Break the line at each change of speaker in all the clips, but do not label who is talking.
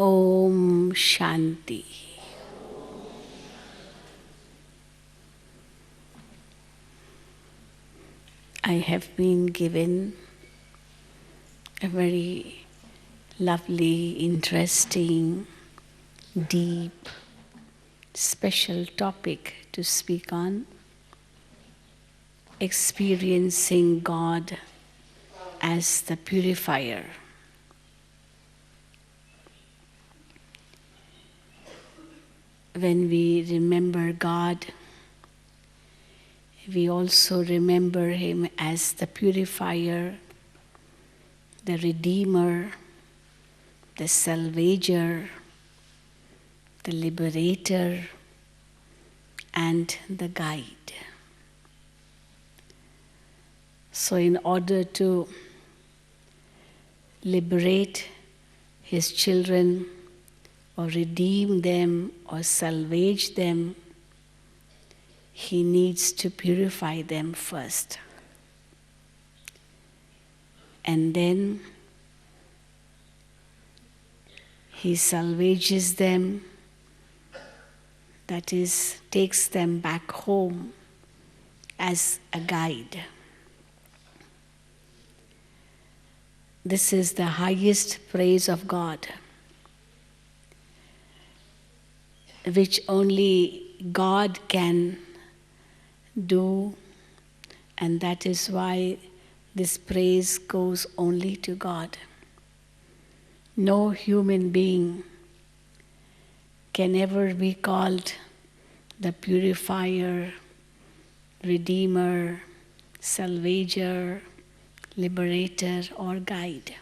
Om Shanti. I have been given a very lovely, interesting, deep, special topic to speak on. Experiencing God as the Purifier. When we remember God, we also remember Him as the Purifier, the Redeemer, the Salvager, the Liberator, and the Guide. So in order to liberate His children, or redeem them, or salvage them, He needs to purify them first. And then He salvages them, that is, takes them back home as a guide. This is the highest praise of God, which only God can do, and that is why this praise goes only to God. No human being can ever be called the Purifier, Redeemer, Salvager, Liberator, or Guide.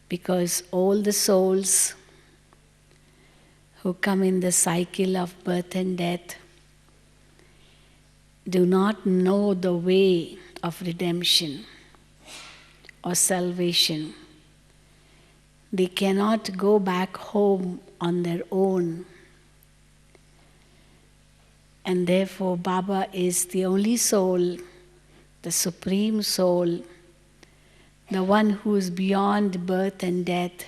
Because all the souls who come in the cycle of birth and death do not know the way of redemption or salvation. They cannot go back home on their own. And therefore Baba is the only soul, the Supreme Soul, the one who is beyond birth and death,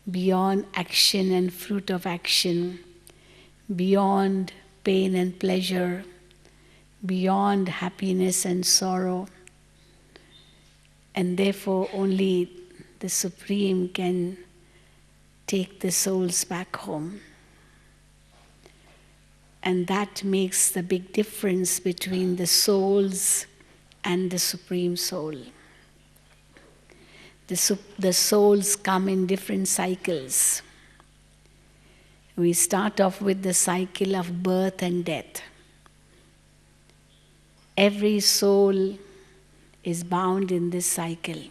beyond action and fruit of action, beyond pain and pleasure, beyond happiness and sorrow. And therefore only the Supreme can take the souls back home. And that makes the big difference between the souls and the Supreme Soul. The souls come in different cycles. We start off with the cycle of birth and death. Every soul is bound in this cycle.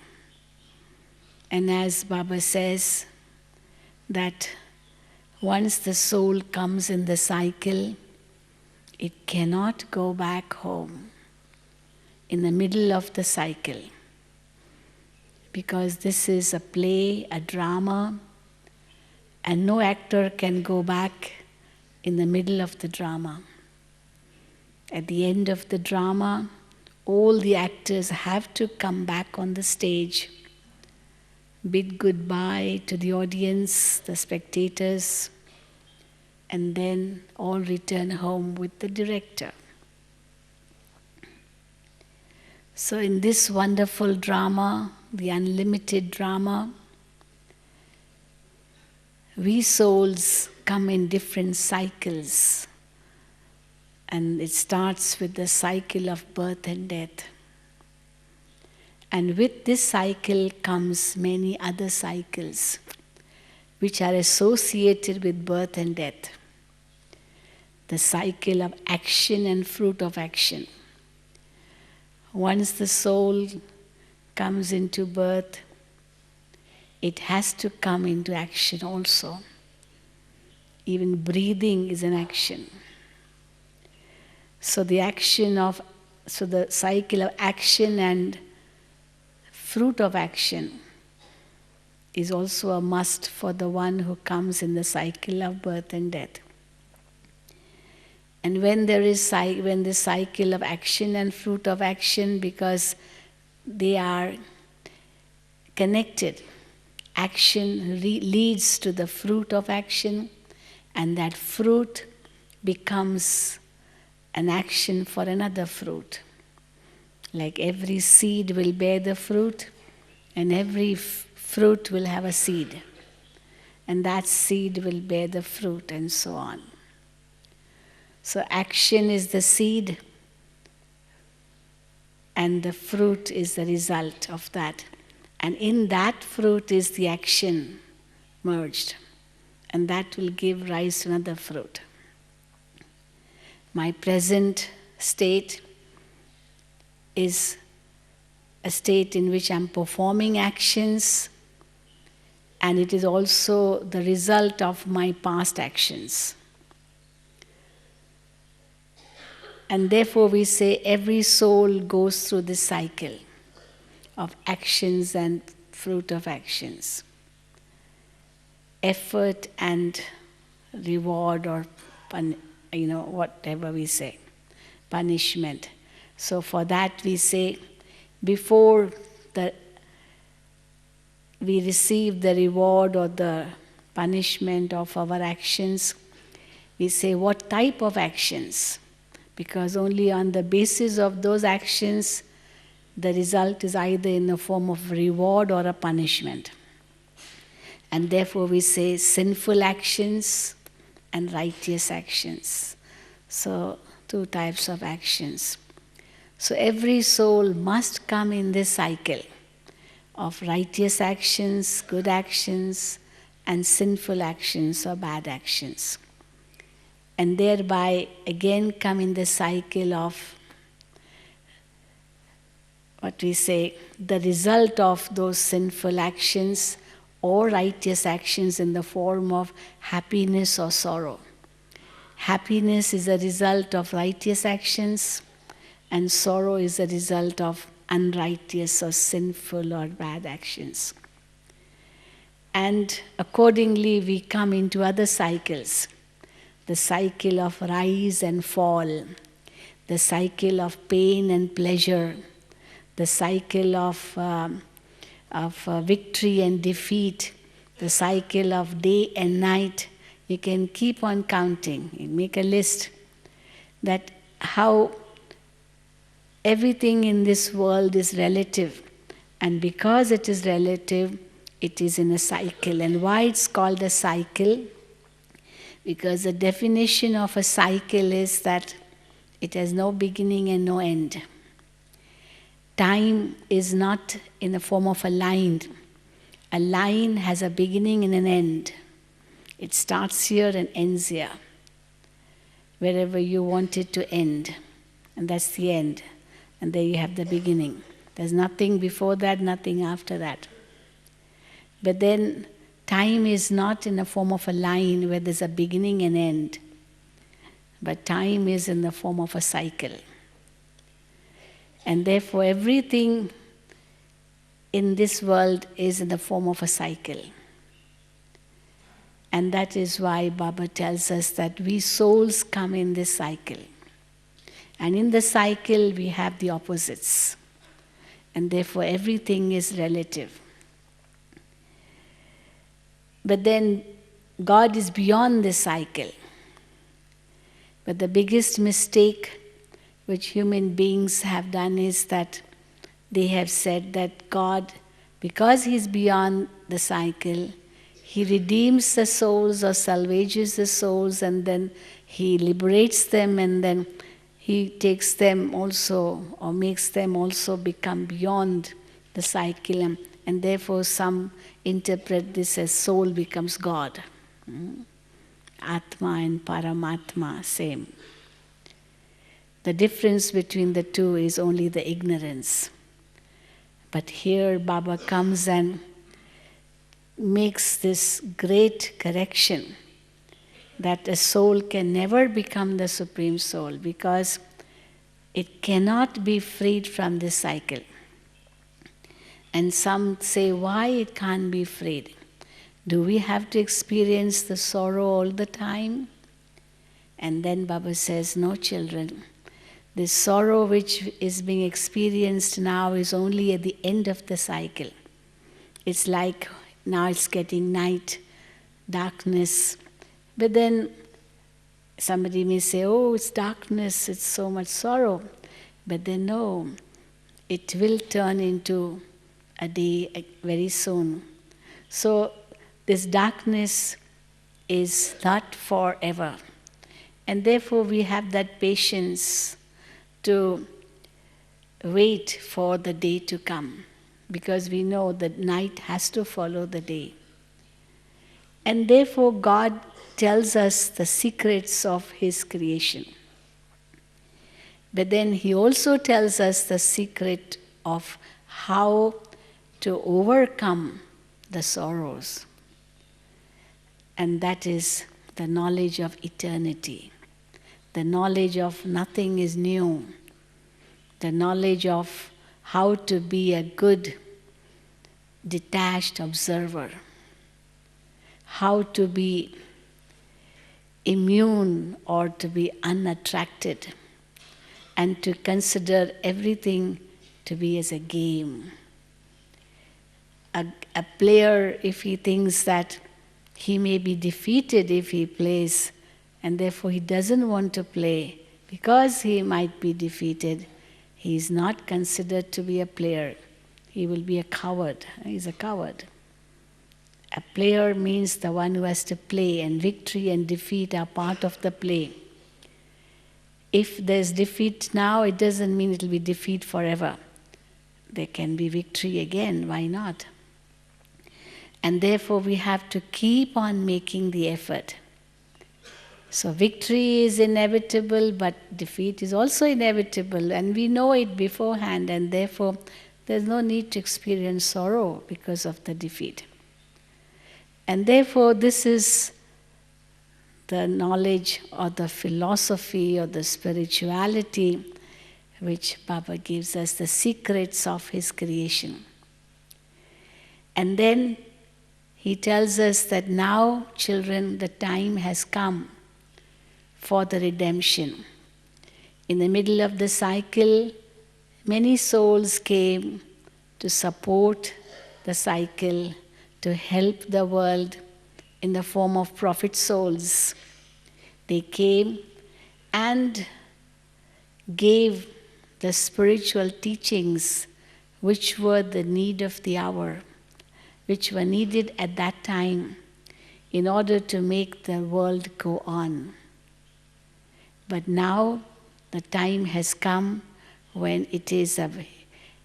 And as Baba says, that once the soul comes in the cycle, it cannot go back home in the middle of the cycle. Because this is a play, a drama, and no actor can go back in the middle of the drama. At the end of the drama, all the actors have to come back on the stage, bid goodbye to the audience, the spectators, and then all return home with the director. So in this wonderful drama, the unlimited drama, we souls come in different cycles. And it starts with the cycle of birth and death. And with this cycle comes many other cycles which are associated with birth and death. The cycle of action and fruit of action. Once the soul comes into birth, it has to come into action also. Even breathing is an action. So the cycle of action and fruit of action is also a must for the one who comes in the cycle of birth and death. And when the cycle of action and fruit of action, because they are connected, action leads to the fruit of action, and that fruit becomes an action for another fruit. Like every seed will bear the fruit, and every fruit will have a seed. And that seed will bear the fruit, and so on. So action is the seed, and the fruit is the result of that. And in that fruit is the action merged. And that will give rise to another fruit. My present state is a state in which I'm performing actions, and it is also the result of my past actions. And therefore we say every soul goes through this cycle of actions and fruit of actions. Effort and reward, or whatever we say, punishment. So for that we say, before we receive the reward or the punishment of our actions, we say what type of actions, because only on the basis of those actions the result is either in the form of reward or a punishment. And therefore we say sinful actions and righteous actions. So 2 types of actions. So every soul must come in this cycle of righteous actions, good actions, and sinful actions or bad actions. And thereby again come in the cycle of what we say, the result of those sinful actions or righteous actions in the form of happiness or sorrow. Happiness is a result of righteous actions, and sorrow is a result of unrighteous or sinful or bad actions. And accordingly we come into other cycles. The cycle of rise and fall, the cycle of pain and pleasure, the cycle of victory and defeat, the cycle of day and night. You can keep on counting. You make a list that how everything in this world is relative. And because it is relative, it is in a cycle. And why it's called a cycle? Because the definition of a cycle is that it has no beginning and no end. Time is not in the form of a line. A line has a beginning and an end. It starts here and ends here, wherever you want it to end. And that's the end. And there you have the beginning. There's nothing before that, nothing after that. But then time is not in the form of a line where there's a beginning and end. But time is in the form of a cycle. And therefore everything in this world is in the form of a cycle. And that is why Baba tells us that we souls come in this cycle. And in the cycle we have the opposites. And therefore everything is relative. But then God is beyond this cycle. But the biggest mistake which human beings have done is that they have said that God, because He is beyond the cycle, He redeems the souls or salvages the souls, and then He liberates them, and then He takes them also or makes them also become beyond the cycle. And therefore some interpret this as soul becomes God. Atma and Paramatma, same. The difference between the two is only the ignorance. But here Baba comes and makes this great correction that a soul can never become the Supreme Soul because it cannot be freed from this cycle. And some say, why it can't be freed? Do we have to experience the sorrow all the time? And then Baba says, no, children. This sorrow which is being experienced now is only at the end of the cycle. It's like now it's getting night, darkness. But then somebody may say, oh, it's darkness, it's so much sorrow. But then no, it will turn into a day very soon. So this darkness is not forever. And therefore we have that patience to wait for the day to come, because we know that night has to follow the day. And therefore God tells us the secrets of His creation. But then He also tells us the secret of how to overcome the sorrows. And that is the knowledge of eternity, the knowledge of nothing is new, the knowledge of how to be a good, detached observer, how to be immune or to be unattracted, and to consider everything to be as a game. A player, if he thinks that he may be defeated if he plays, and therefore he doesn't want to play because he might be defeated, he is not considered to be a player. He will be a coward. He's a coward. A player means the one who has to play, and victory and defeat are part of the play. If there's defeat now, it doesn't mean it will be defeat forever. There can be victory again, why not? And therefore we have to keep on making the effort. So victory is inevitable, but defeat is also inevitable, and we know it beforehand, and therefore there's no need to experience sorrow because of the defeat. And therefore this is the knowledge or the philosophy or the spirituality which Baba gives us, the secrets of His creation. And then He tells us that now, children, the time has come for the redemption. In the middle of the cycle, many souls came to support the cycle, to help the world in the form of prophet souls. They came and gave the spiritual teachings which were the need of the hour, which were needed at that time in order to make the world go on. But now the time has come when it is a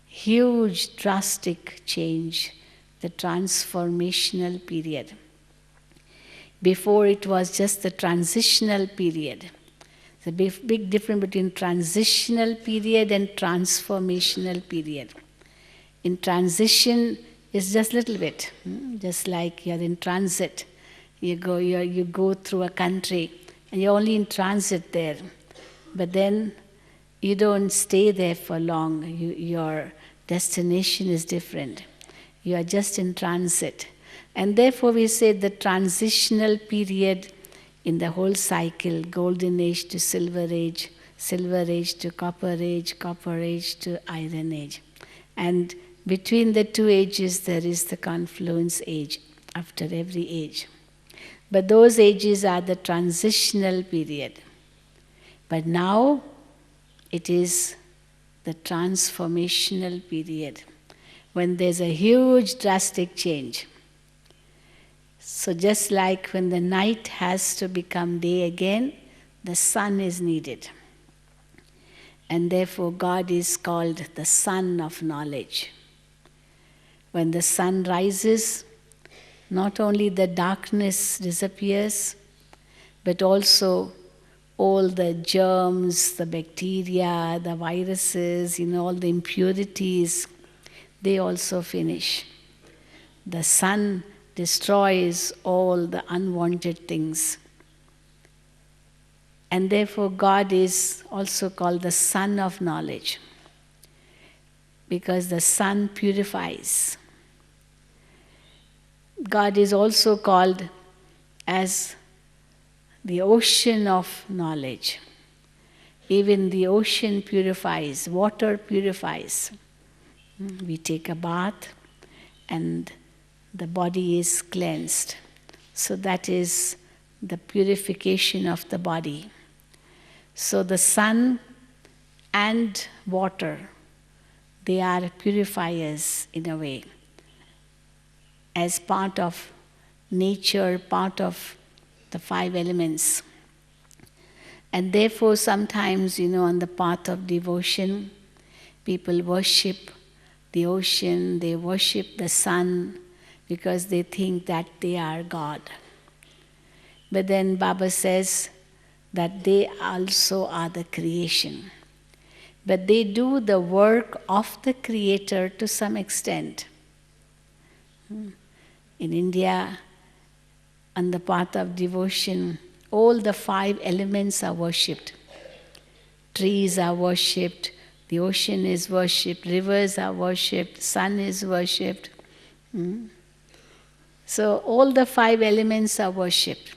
huge, drastic change, the transformational period. Before it was just the transitional period. There's a big difference between transitional period and transformational period. In transition, it's just a little bit, just like you're in transit. You go through a country and you're only in transit there. But then you don't stay there for long. Your destination is different. You are just in transit. And therefore we say the transitional period in the whole cycle, golden age to silver age to copper age to iron age. And between the two ages there is the confluence age, after every age. But those ages are the transitional period. But now it is the transformational period, when there's a huge drastic change. So just like when the night has to become day again, the sun is needed. And therefore God is called the sun of knowledge. When the sun rises, not only the darkness disappears, but also all the germs, the bacteria, the viruses, all the impurities, they also finish. The sun destroys all the unwanted things. And therefore God is also called the sun of knowledge, because the sun purifies. God is also called as the ocean of knowledge. Even the ocean purifies, water purifies. We take a bath and the body is cleansed. So that is the purification of the body. So the sun and water, they are purifiers in a way, as part of nature, part of the 5 elements. And therefore sometimes, on the path of devotion, people worship the ocean, they worship the sun, because they think that they are God. But then Baba says that they also are the creation. But they do the work of the Creator to some extent. In India, on the path of devotion, all the 5 elements are worshipped. Trees are worshipped, the ocean is worshipped, rivers are worshipped, sun is worshipped. So all the 5 elements are worshipped.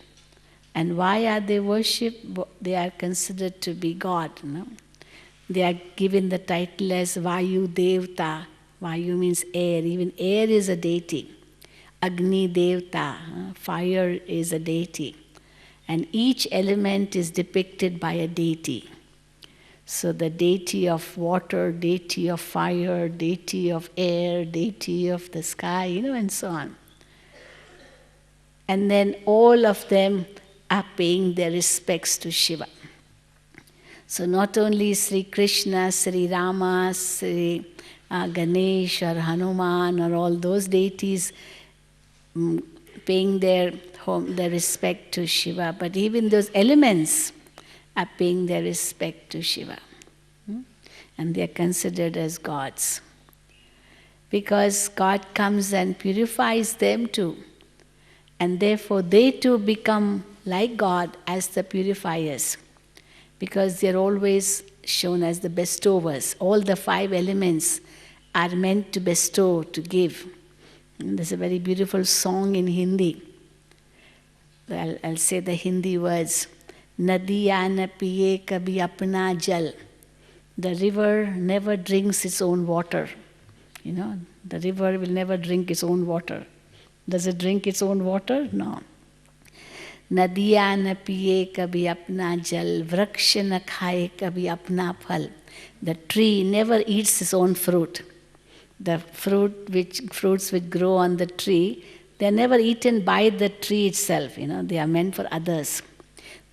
And why are they worshipped? They are considered to be God. They are given the title as Vayu Devta. Vayu means air. Even air is a deity. Agni Devta, fire is a deity. And each element is depicted by a deity. So the deity of water, deity of fire, deity of air, deity of the sky, and so on. And then all of them are paying their respects to Shiva. So not only Sri Krishna, Sri Rama, Sri Ganesh or Hanuman or all those deities paying their respect to Shiva, but even those elements are paying their respect to Shiva. And they are considered as gods. Because God comes and purifies them too. And therefore they too become like God as the purifiers. Because they are always shown as the bestowers. All the 5 elements are meant to bestow, to give. And there's a very beautiful song in Hindi. I'll say the Hindi words. Nadiya na piye kabhi apna jal. The river never drinks its own water. The river will never drink its own water. Does it drink its own water? No. Nadiya na piye kabhi apna jal, vraksha na khaye kabhi apna phal. The tree never eats its own fruit. The fruits which grow on the tree, they are never eaten by the tree itself. They are meant for others.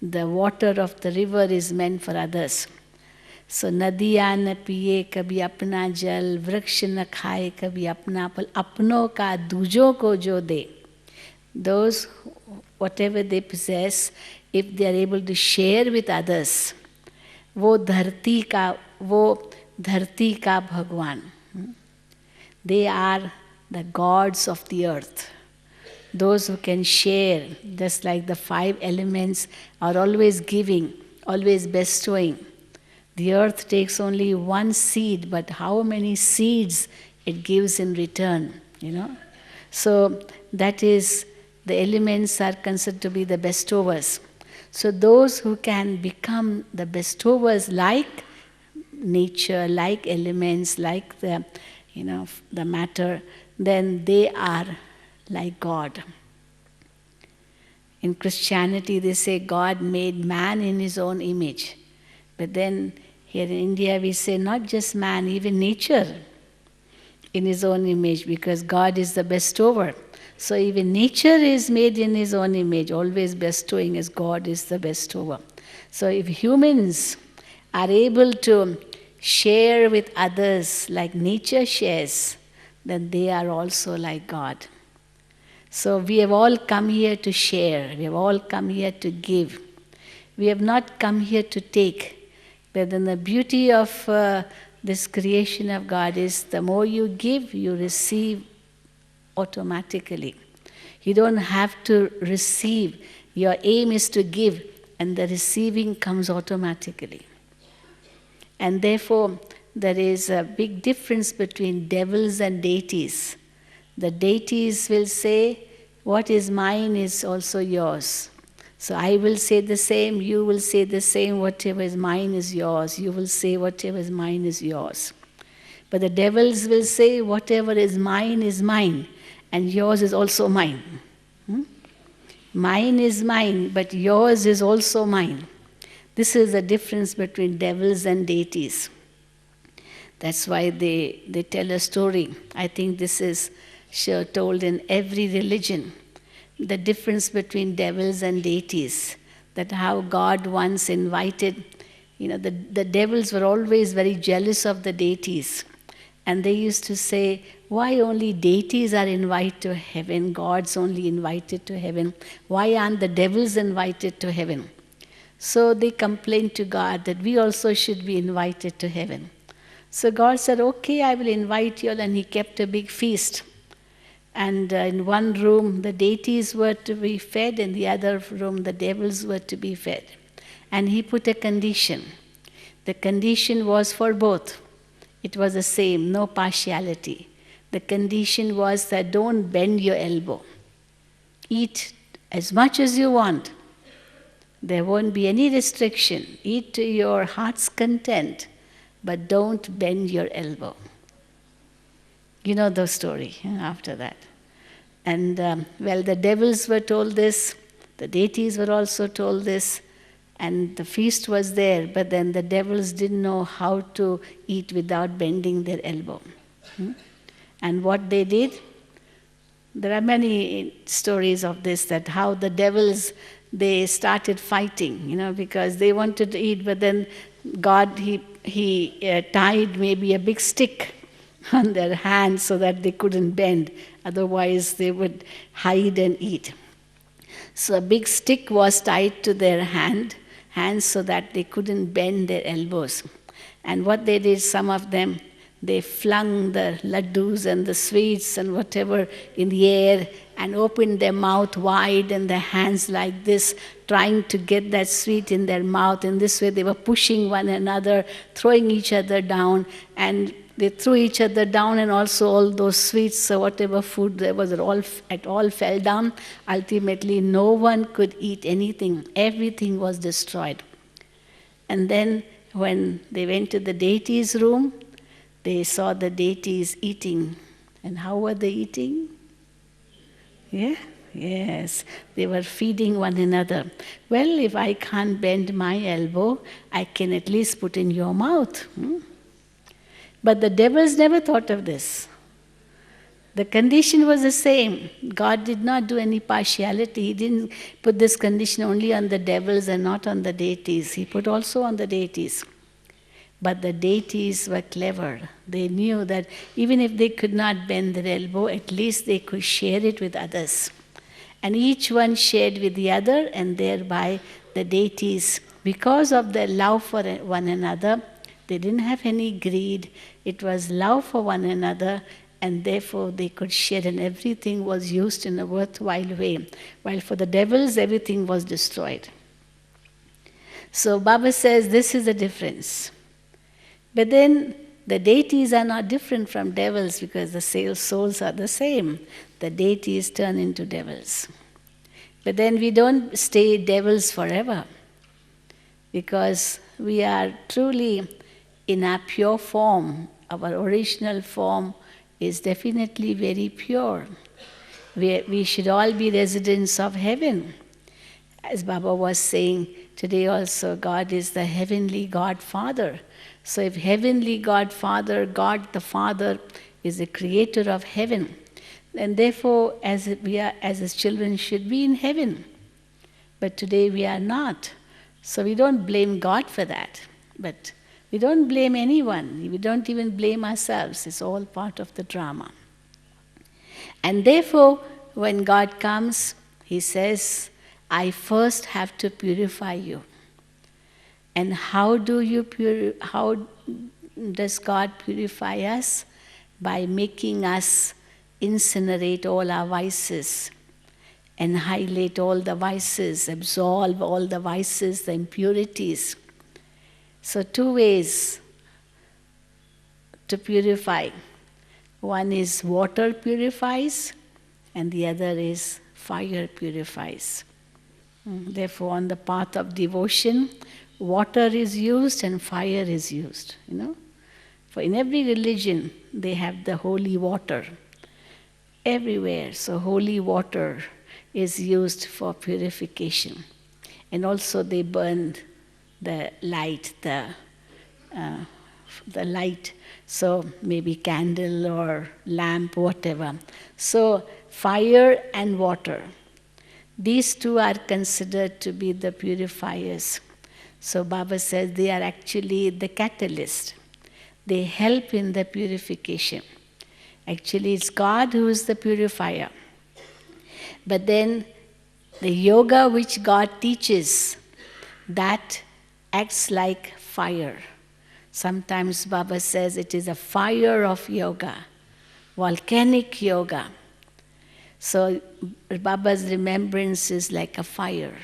The water of the river is meant for others. So nadiya na piye kabhi apna jal, vraksha na khaye kabhi apna phal, apno ka dujo ko jo de. Those, whatever they possess, if they are able to share with others, wo dharti ka bhagwan. They are the gods of the earth. Those who can share, just like the 5 elements are always giving, always bestowing. The earth takes only one seed, but how many seeds it gives in return, So that is, the elements are considered to be the bestowers. So those who can become the bestowers like nature, like elements, like the matter, then they are like God. In Christianity, they say God made man in his own image. But then here in India, we say not just man, even nature in his own image, because God is the bestower. So even nature is made in his own image, always bestowing as God is the bestower. So if humans are able to share with others like nature shares, then they are also like God. So we have all come here to share. We have all come here to give. We have not come here to take. But then the beauty of this creation of God is the more you give, you receive automatically. You don't have to receive. Your aim is to give, and the receiving comes automatically. And therefore, there is a big difference between devils and deities. The deities will say, what is mine is also yours. So I will say the same, you will say the same, whatever is mine is yours. You will say whatever is mine is yours. But the devils will say, whatever is mine, and yours is also mine. Mine is mine, but yours is also mine. This is the difference between devils and deities. That's why they tell a story. I think this is sure told in every religion. The difference between devils and deities. That how God once invited, the devils were always very jealous of the deities. And they used to say, why only deities are invited to heaven, gods only invited to heaven? Why aren't the devils invited to heaven? So they complained to God that we also should be invited to heaven. So God said, okay, I will invite you all, and he kept a big feast. And in one room, the deities were to be fed, in the other room, the devils were to be fed. And he put a condition. The condition was for both. It was the same, no partiality. The condition was that don't bend your elbow. Eat as much as you want. There won't be any restriction. Eat to your heart's content, but don't bend your elbow. You know the story after that. And the devils were told this, the deities were also told this, and the feast was there, but then the devils didn't know how to eat without bending their elbow. And what they did, there are many stories of this, that how the devils, they started fighting, because they wanted to eat, but then God, he tied maybe a big stick on their hands so that they couldn't bend. Otherwise, they would hide and eat. So a big stick was tied to their hands so that they couldn't bend their elbows. And what they did, some of them, they flung the laddus and the sweets and whatever in the air and opened their mouth wide and their hands like this, trying to get that sweet in their mouth. In this way, they were pushing one another, throwing each other down, and they threw each other down, and also all those sweets, so whatever food there was, it all fell down. Ultimately, no one could eat anything. Everything was destroyed. And then when they went to the deities' room, they saw the deities eating. And how were they eating? Yeah? Yes. They were feeding one another. Well, if I can't bend my elbow, I can at least put in your mouth. But the devils never thought of this. The condition was the same. God did not do any partiality. He didn't put this condition only on the devils and not on the deities. He put also on the deities. But the deities were clever. They knew that even if they could not bend their elbow, at least they could share it with others. And each one shared with the other, and thereby the deities, because of their love for one another, they didn't have any greed. It was love for one another, and therefore they could share, and everything was used in a worthwhile way. While for the devils, everything was destroyed. So Baba says this is the difference. But then the deities are not different from devils, because the souls are the same. The deities turn into devils. But then we don't stay devils forever, because we are truly in our pure form. Our original form is definitely very pure. We should all be residents of heaven. As Baba was saying today also, God is the heavenly God-Father. So if heavenly God-Father, God the Father, is the creator of heaven, then therefore as His children should be in heaven. But today we are not. So we don't blame God for that. But we don't blame anyone. We don't even blame ourselves. It's all part of the drama. And therefore, when God comes, He says, I first have to purify you. And how does God purify us? By making us incinerate all our vices, annihilate all the vices, absolve all the vices, the impurities. So 2 ways to purify. One is water purifies, and the other is fire purifies. Therefore, on the path of devotion, water is used and fire is used, For in every religion, they have the holy water. everywhere. So holy water is used for purification. And also they burn the light, the light, so maybe candle or lamp, whatever. So fire and water, these two are considered to be the purifiers. So Baba says they are actually the catalyst. They help in the purification. Actually, it's God who is the purifier. But then the yoga which God teaches, that acts like fire. Sometimes Baba says it is a fire of yoga, volcanic yoga. So Baba's remembrance is like a fire,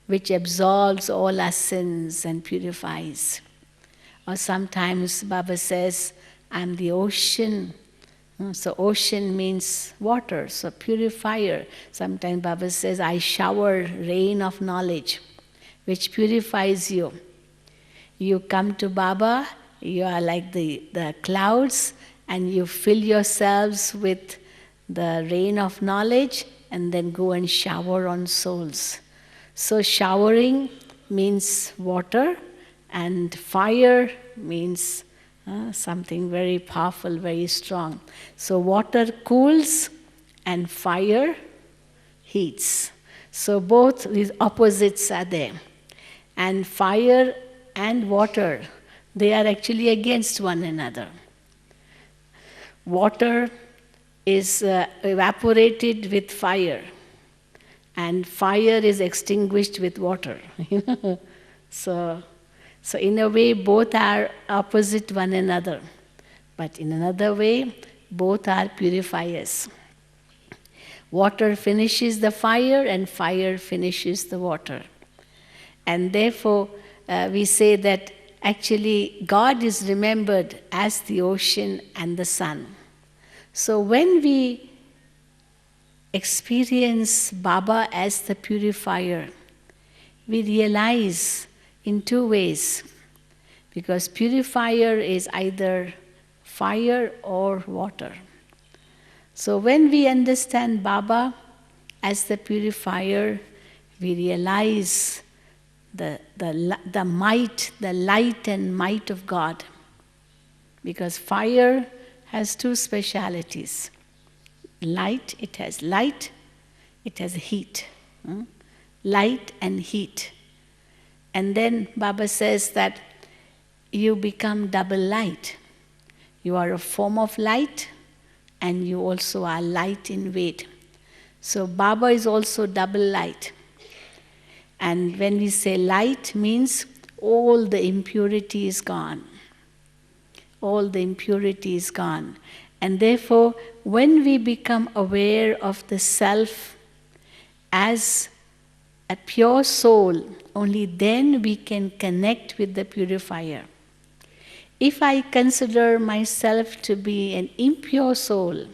which absolves all our sins and purifies. Or sometimes Baba says, I'm the ocean. So ocean means water, so purifier. Sometimes Baba says, I shower rain of knowledge, which purifies you. You come to Baba, you are like the clouds, and you fill yourselves with the rain of knowledge, and then go and shower on souls. So showering means water, and fire means something very powerful, very strong. So water cools and fire heats. So both these opposites are there. And fire and water, they are actually against one another. Water is evaporated with fire, and fire is extinguished with water. So in a way, both are opposite one another. But in another way, both are purifiers. Water finishes the fire, and fire finishes the water. And therefore, we say that actually God is remembered as the ocean and the sun. So when we experience Baba as the purifier, we realize in two ways, because purifier is either fire or water. So when we understand Baba as the purifier, we realize the might, the light and might of God. Because fire has two specialities. Light, it has heat. Light and heat. And then Baba says that you become double light. You are a form of light, and you also are light in weight. So Baba is also double light. And when we say light, means all the impurity is gone. All the impurity is gone. And therefore, when we become aware of the self as a pure soul, only then we can connect with the purifier. If I consider myself to be an impure soul,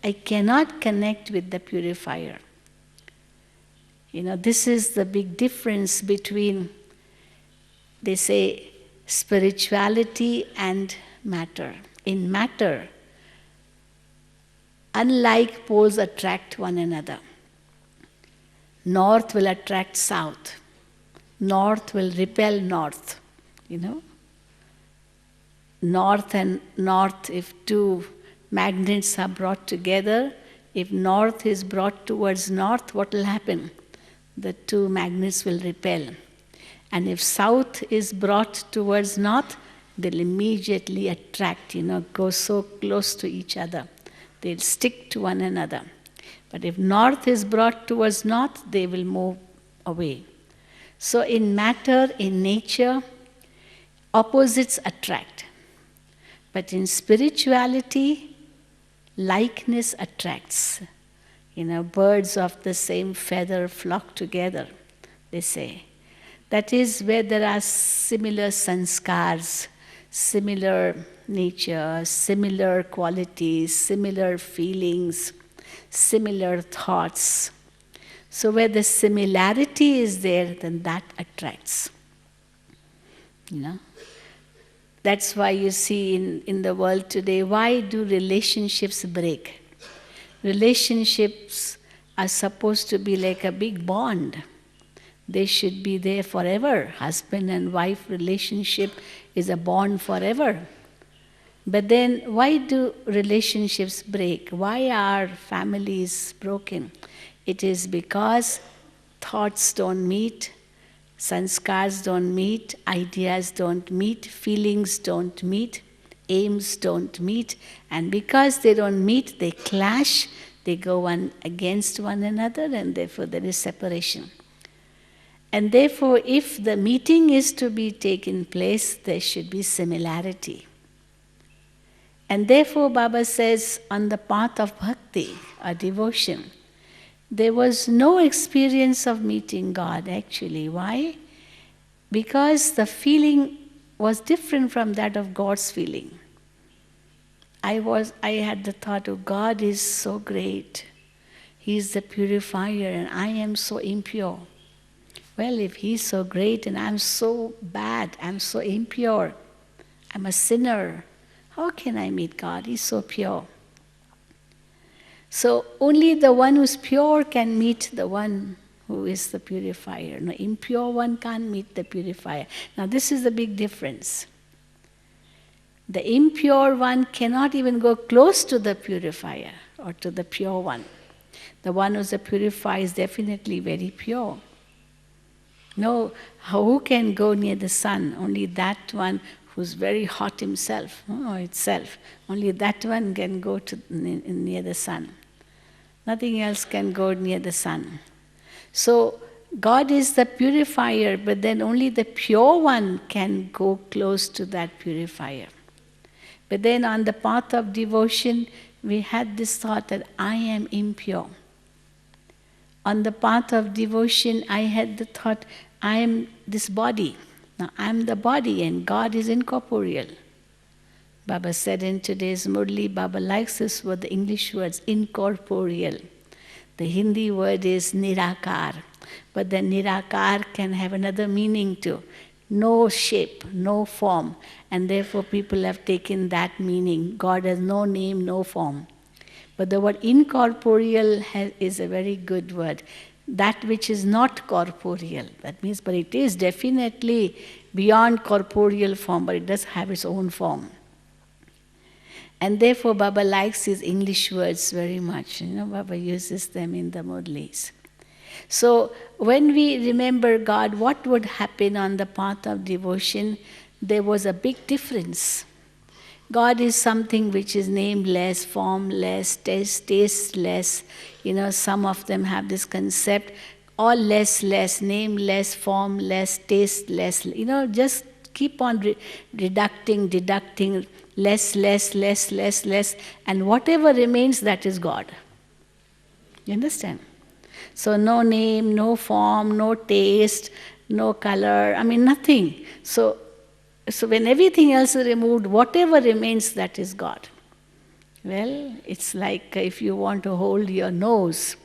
I cannot connect with the purifier. This is the big difference between, they say, spirituality and matter. In matter, unlike poles attract one another. North will attract south. North will repel north, North and north, if two magnets are brought together, if north is brought towards north, what will happen? The two magnets will repel. And if south is brought towards north, they'll immediately attract, go so close to each other. They'll stick to one another. But if north is brought towards north, they will move away. So in matter, in nature, opposites attract. But in spirituality, likeness attracts. Birds of the same feather flock together, they say. That is where there are similar sanskars, similar nature, similar qualities, similar feelings, similar thoughts. So where the similarity is there, then that attracts. That's why you see in the world today, why do relationships break? relationships are supposed to be like a big bond. They should be there forever. Husband and wife relationship is a bond forever. But then why do relationships break? Why are families broken? It is because thoughts don't meet, sanskars don't meet, ideas don't meet, feelings don't meet, aims don't meet, and because they don't meet, they clash, they go one against one another, and therefore there is separation. And therefore, if the meeting is to be taken place, there should be similarity. And therefore, Baba says, on the path of bhakti, or devotion, there was no experience of meeting God actually. Why? Because the feeling was different from that of God's feeling. I had the thought of God is so great. He is the purifier and I am so impure. Well, if He's so great and I'm so bad, I'm so impure, I'm a sinner, how can I meet God? He's so pure. So only the one who's pure can meet the one who is the purifier. No, impure one can't meet the purifier. Now this is the big difference. The impure one cannot even go close to the purifier or to the pure one. The one who's a purifier is definitely very pure. No, who can go near the sun? Only that one who's very hot himself, itself. Only that one can go to near the sun. Nothing else can go near the sun. So God is the purifier, but then only the pure one can go close to that purifier. But then on the path of devotion, we had this thought that I am impure. On the path of devotion, I had the thought, I am this body. Now I am the body and God is incorporeal. Baba said in today's Murli, Baba likes this word, the English words, incorporeal. The Hindi word is nirakar. But the nirakar can have another meaning too. No shape, no form. And therefore people have taken that meaning. God has no name, no form. But the word incorporeal is a very good word. That which is not corporeal. That means, but it is definitely beyond corporeal form, but it does have its own form. And therefore Baba likes his English words very much. Baba uses them in the Murlis. So when we remember God, what would happen on the path of devotion? There was a big difference. God is something which is nameless, formless, tasteless. Some of them have this concept, all less, nameless, formless, tasteless. Just keep on deducting, less, and whatever remains, that is God. You understand? So no name, no form, no taste, no color, nothing. So when everything else is removed, whatever remains, that is God. Well, it's like if you want to hold your nose.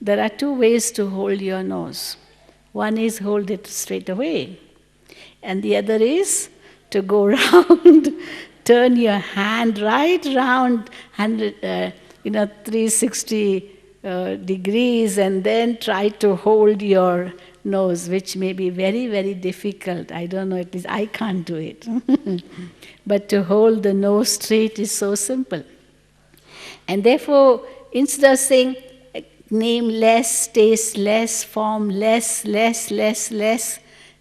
There are two ways to hold your nose. One is hold it straight away. And the other is to go round, turn your hand right round 360 degrees and then try to hold your nose, which may be very, very difficult. I don't know, at least I can't do it. But to hold the nose straight is so simple. And therefore, instead of saying nameless, tasteless, formless, less,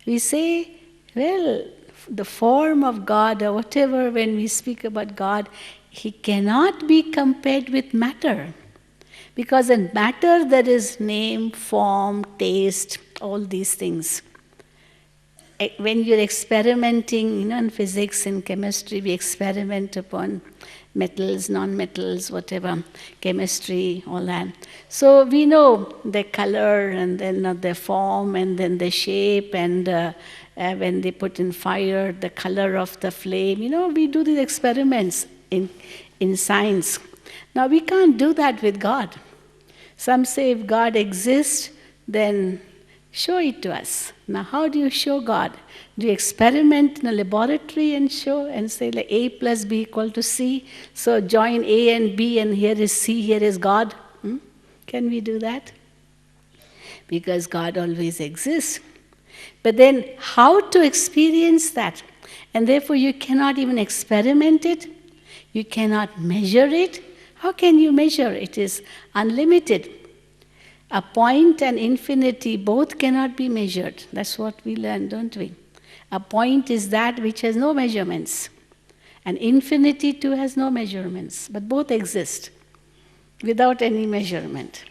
we say, well, the form of God or whatever, when we speak about God, He cannot be compared with matter. Because in matter there is name, form, taste, all these things. When you're experimenting, in physics and chemistry, we experiment upon metals, non-metals, whatever, chemistry, all that. So we know the color and then the form and then the shape and when they put in fire, the color of the flame. We do these experiments in science. Now we can't do that with God. Some say if God exists, then Show it to us. Now, how do you show God? Do you experiment in a laboratory and show and say like A plus B equal to C? So join A and B and here is C, here is God. Can we do that? Because God always exists. But then how to experience that? And therefore you cannot even experiment it. You cannot measure it. How can you measure? It is unlimited. A point and infinity both cannot be measured. That's what we learn, don't we? A point is that which has no measurements. And infinity too has no measurements. But both exist without any measurement.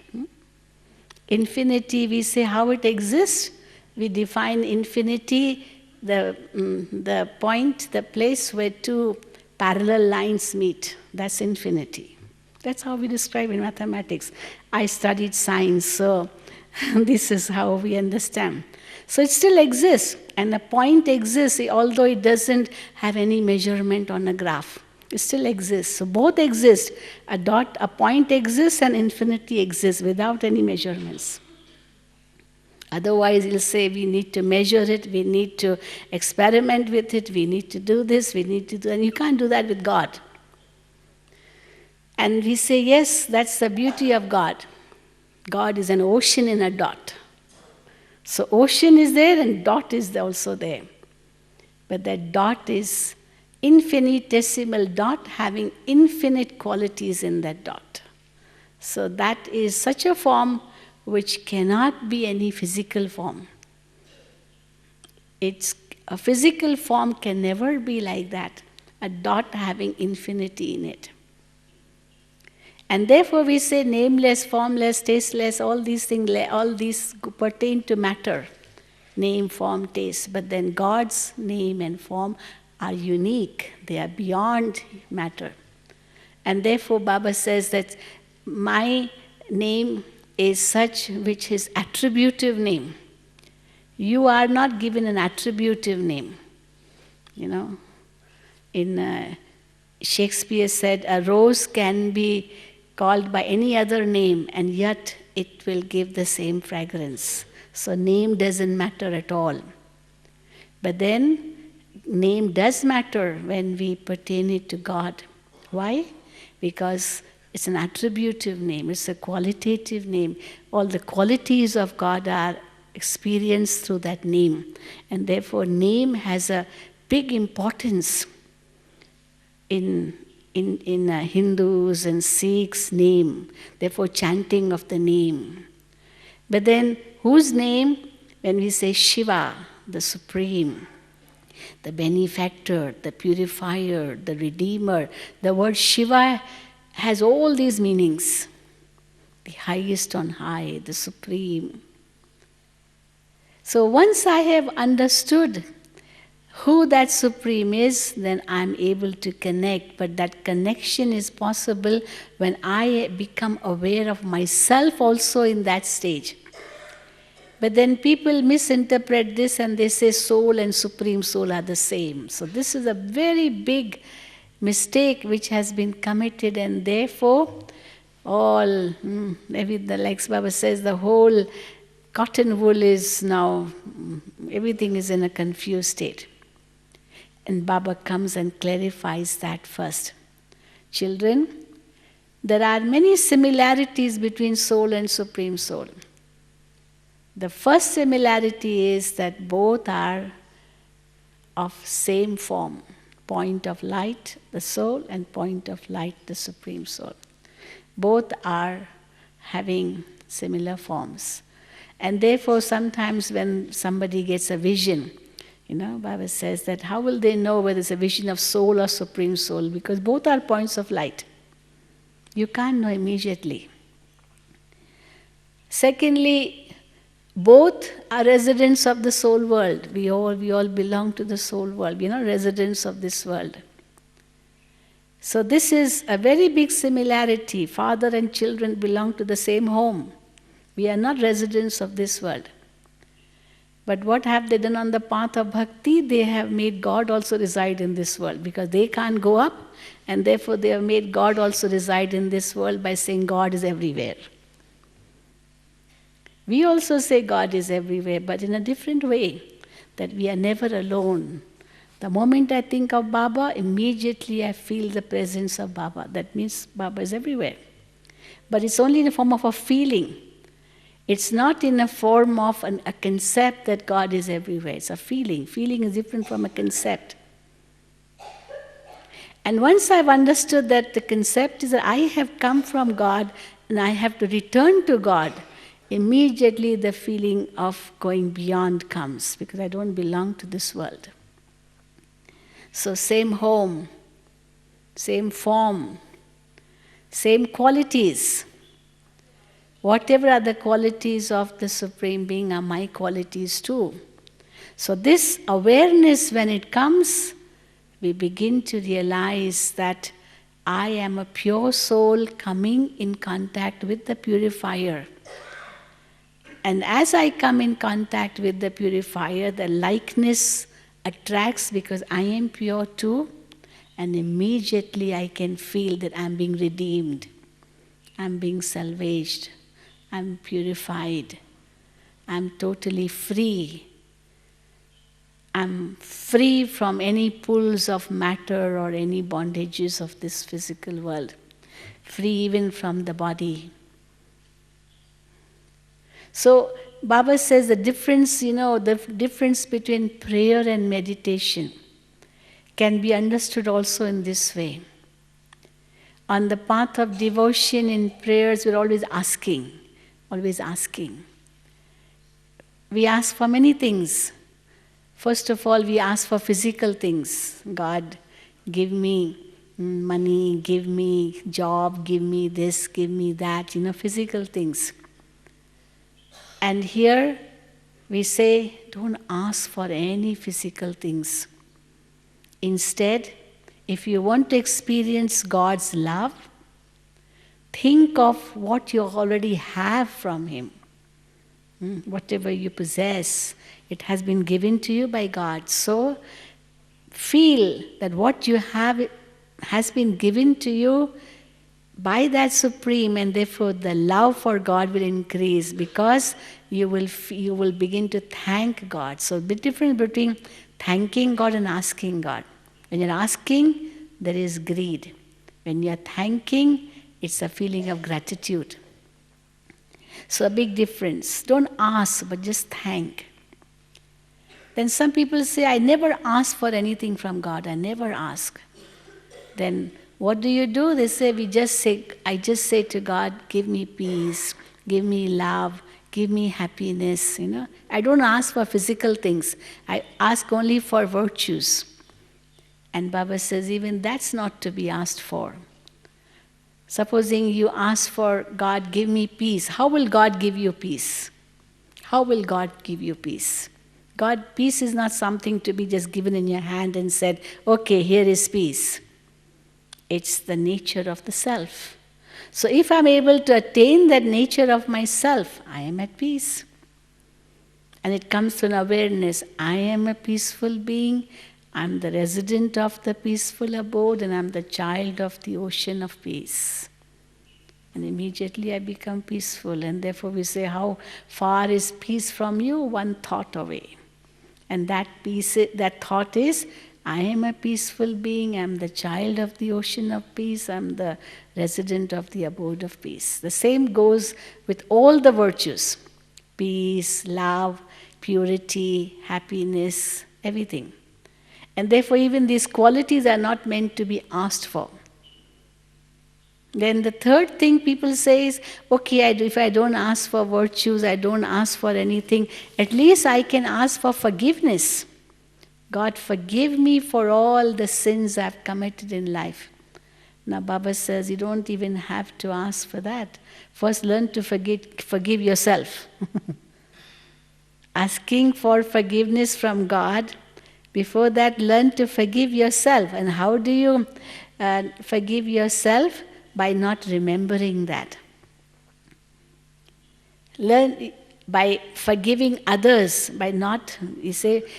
Infinity, we say how it exists. We define infinity, the point, the place where two parallel lines meet. That's infinity. That's how we describe in mathematics. I studied science, so this is how we understand. So it still exists, and a point exists, although it doesn't have any measurement on a graph. It still exists. So both exist. A point exists, and infinity exists without any measurements. Otherwise, you'll say we need to measure it, we need to experiment with it, we need to do this, we need to do, and you can't do that with God. And we say, yes, that's the beauty of God. God is an ocean in a dot. So ocean is there and dot is also there. But that dot is infinitesimal dot having infinite qualities in that dot. So that is such a form which cannot be any physical form. A physical form can never be like that, a dot having infinity in it. And therefore we say nameless, formless, tasteless, all these things, all these pertain to matter. Name, form, taste. But then God's name and form are unique. They are beyond matter. And therefore Baba says that my name is such which is attributive name. You are not given an attributive name. In Shakespeare said, a rose can be called by any other name and yet it will give the same fragrance. So name doesn't matter at all. But then name does matter when we pertain it to God. Why? Because it's an attributive name, it's a qualitative name. All the qualities of God are experienced through that name. And therefore name has a big importance in Hindus and Sikhs' name, therefore chanting of the name. But then whose name? When we say Shiva, the Supreme, the Benefactor, the Purifier, the Redeemer, the word Shiva has all these meanings. The highest on high, the Supreme. So once I have understood who that Supreme is, then I'm able to connect. But that connection is possible when I become aware of myself also in that stage. But then people misinterpret this and they say soul and Supreme Soul are the same. So this is a very big mistake which has been committed, and therefore all, like Baba says, the whole cotton wool is now, everything is in a confused state. And Baba comes and clarifies that first. Children, there are many similarities between soul and Supreme Soul. The first similarity is that both are of same form. Point of light, the soul, and point of light, the Supreme Soul. Both are having similar forms. And therefore sometimes when somebody gets a vision, Baba says that how will they know whether it's a vision of soul or Supreme Soul? Because both are points of light. You can't know immediately. Secondly, both are residents of the soul world. We all belong to the soul world. We're not residents of this world. So this is a very big similarity. Father and children belong to the same home. We are not residents of this world. But what have they done on the path of bhakti? They have made God also reside in this world because they can't go up, and therefore they have made God also reside in this world by saying God is everywhere. We also say God is everywhere, but in a different way, that we are never alone. The moment I think of Baba, immediately I feel the presence of Baba. That means Baba is everywhere. But it's only in the form of a feeling. It's not in a form of a concept that God is everywhere. It's a feeling. Feeling is different from a concept. And once I've understood that the concept is that I have come from God and I have to return to God, immediately the feeling of going beyond comes, because I don't belong to this world. So same home, same form, same qualities. Whatever are the qualities of the Supreme Being are my qualities too. So this awareness, when it comes, we begin to realize that I am a pure soul coming in contact with the Purifier. And as I come in contact with the Purifier, the likeness attracts because I am pure too, and immediately I can feel that I'm being redeemed, I'm being salvaged, I'm purified, I'm totally free. I'm free from any pulls of matter or any bondages of this physical world, free even from the body. So Baba says the difference, the difference between prayer and meditation can be understood also in this way. On the path of devotion in prayers, we're always asking, always asking. We ask for many things. First of all, we ask for physical things. God, give me money, give me job, give me this, give me that, physical things. And here we say, don't ask for any physical things. Instead, if you want to experience God's love, think of what you already have from Him. Whatever you possess, it has been given to you by God. So feel that what you have has been given to you by that Supreme, and therefore the love for God will increase because you will begin to thank God. So the difference between thanking God and asking God. When you're asking, there is greed. When you're thanking, it's a feeling of gratitude. So a big difference. Don't ask, but just thank. Then some people say, I never ask for anything from God. I never ask. Then what do? They say, I just say to God, give me peace, give me love, give me happiness. I don't ask for physical things. I ask only for virtues. And Baba says, even that's not to be asked for. Supposing you ask for God, give me peace. How will God give you peace? How will God give you peace? Peace is not something to be just given in your hand and said, okay, here is peace. It's the nature of the self. So if I'm able to attain that nature of myself, I am at peace. And it comes to an awareness, I am a peaceful being, I'm the resident of the peaceful abode, and I'm the child of the ocean of peace. And immediately I become peaceful. And therefore we say, how far is peace from you? One thought away. And that thought is, I am a peaceful being, I'm the child of the ocean of peace, I'm the resident of the abode of peace. The same goes with all the virtues. Peace, love, purity, happiness, everything. And therefore even these qualities are not meant to be asked for. Then the third thing people say is, okay, if I don't ask for virtues, I don't ask for anything, at least I can ask for forgiveness. God, forgive me for all the sins I've committed in life. Now Baba says, you don't even have to ask for that. First learn to forgive yourself. Asking for forgiveness from God, before that learn to forgive yourself. And how do you forgive yourself? By not remembering that. Learn by forgiving others, by not,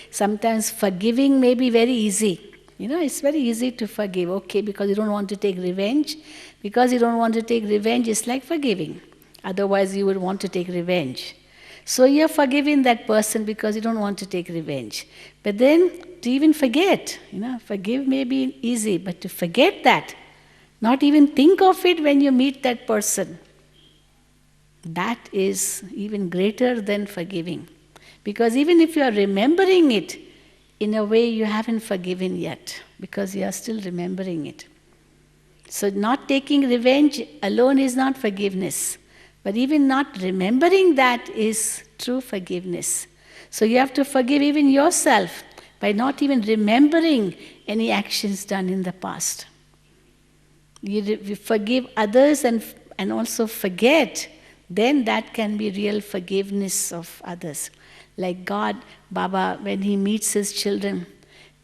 sometimes forgiving may be very easy. It's very easy to forgive, okay, because you don't want to take revenge. Because you don't want to take revenge, it's like forgiving. Otherwise you would want to take revenge. So you're forgiving that person because you don't want to take revenge. But then to even forget, forgive may be easy, but to forget that, not even think of it when you meet that person, that is even greater than forgiving. Because even if you are remembering it, in a way you haven't forgiven yet, because you are still remembering it. So not taking revenge alone is not forgiveness. But even not remembering that is true forgiveness. So you have to forgive even yourself by not even remembering any actions done in the past. You forgive others and also forget, then that can be real forgiveness of others. Like God, Baba, when he meets his children,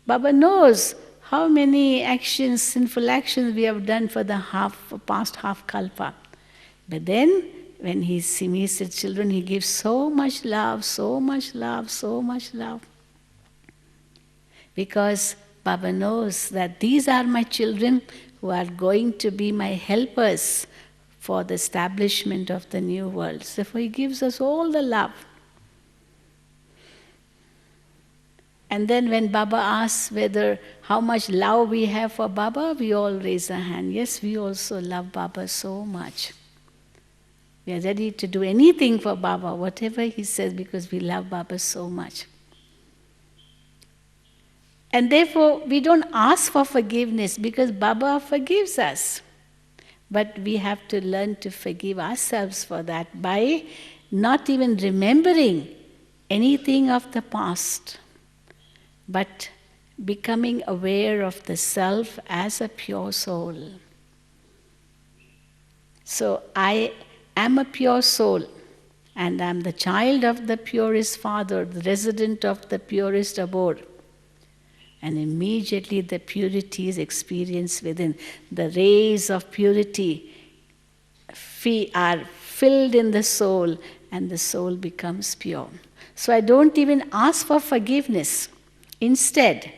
Baba knows how many actions, sinful actions we have done for the past half kalpa. But then, when he meets his children, he gives so much love, so much love, so much love. Because Baba knows that these are my children who are going to be my helpers for the establishment of the new world. Therefore, he gives us all the love. And then when Baba asks how much love we have for Baba, we all raise our hand. Yes, we also love Baba so much. We are ready to do anything for Baba, whatever he says, because we love Baba so much. And therefore, we don't ask for forgiveness because Baba forgives us. But we have to learn to forgive ourselves for that by not even remembering anything of the past, but becoming aware of the self as a pure soul. So I am a pure soul, and I am the child of the purest Father, the resident of the purest abode. And immediately the purity is experienced within. The rays of purity are filled in the soul, and the soul becomes pure. So I don't even ask for forgiveness. Instead,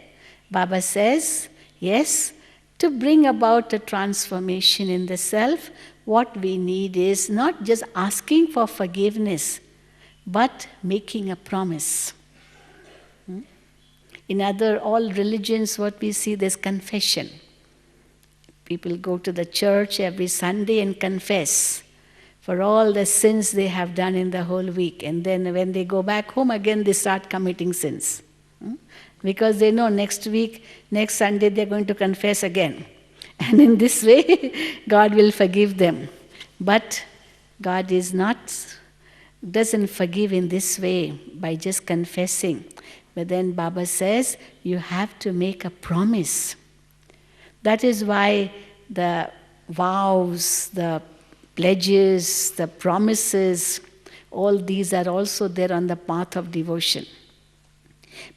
Baba says, yes, to bring about a transformation in the self, what we need is not just asking for forgiveness, but making a promise. In all religions, what we see, there's confession. People go to the church every Sunday and confess for all the sins they have done in the whole week. And then when they go back home again, they start committing sins. Because they know next week, next Sunday, they're going to confess again. And in this way, God will forgive them. But God doesn't forgive in this way by just confessing. But then Baba says, you have to make a promise. That is why the vows, the pledges, the promises, all these are also there on the path of devotion.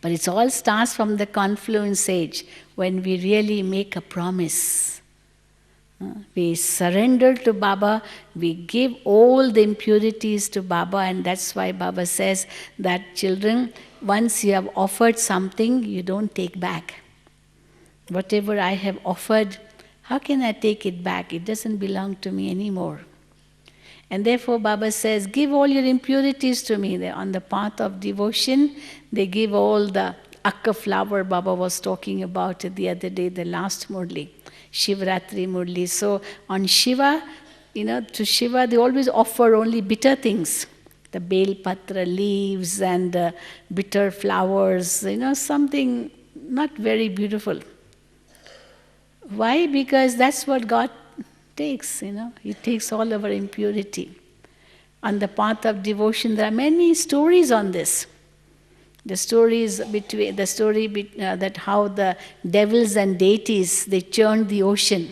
But it all starts from the confluence age, when we really make a promise. We surrender to Baba, we give all the impurities to Baba, and that's why Baba says that children, once you have offered something, you don't take back. Whatever I have offered, how can I take it back? It doesn't belong to me anymore. And therefore Baba says, give all your impurities to me. They're on the path of devotion, they give all the akka flower Baba was talking about it the other day, the last Murli, Shivratri Murli. So on Shiva, to Shiva they always offer only bitter things. The bel patra leaves and bitter flowers, something not very beautiful. Why? Because that's what God takes, He takes all our impurity. On the path of devotion, there are many stories on this. The story that how the devils and deities, they churned the ocean.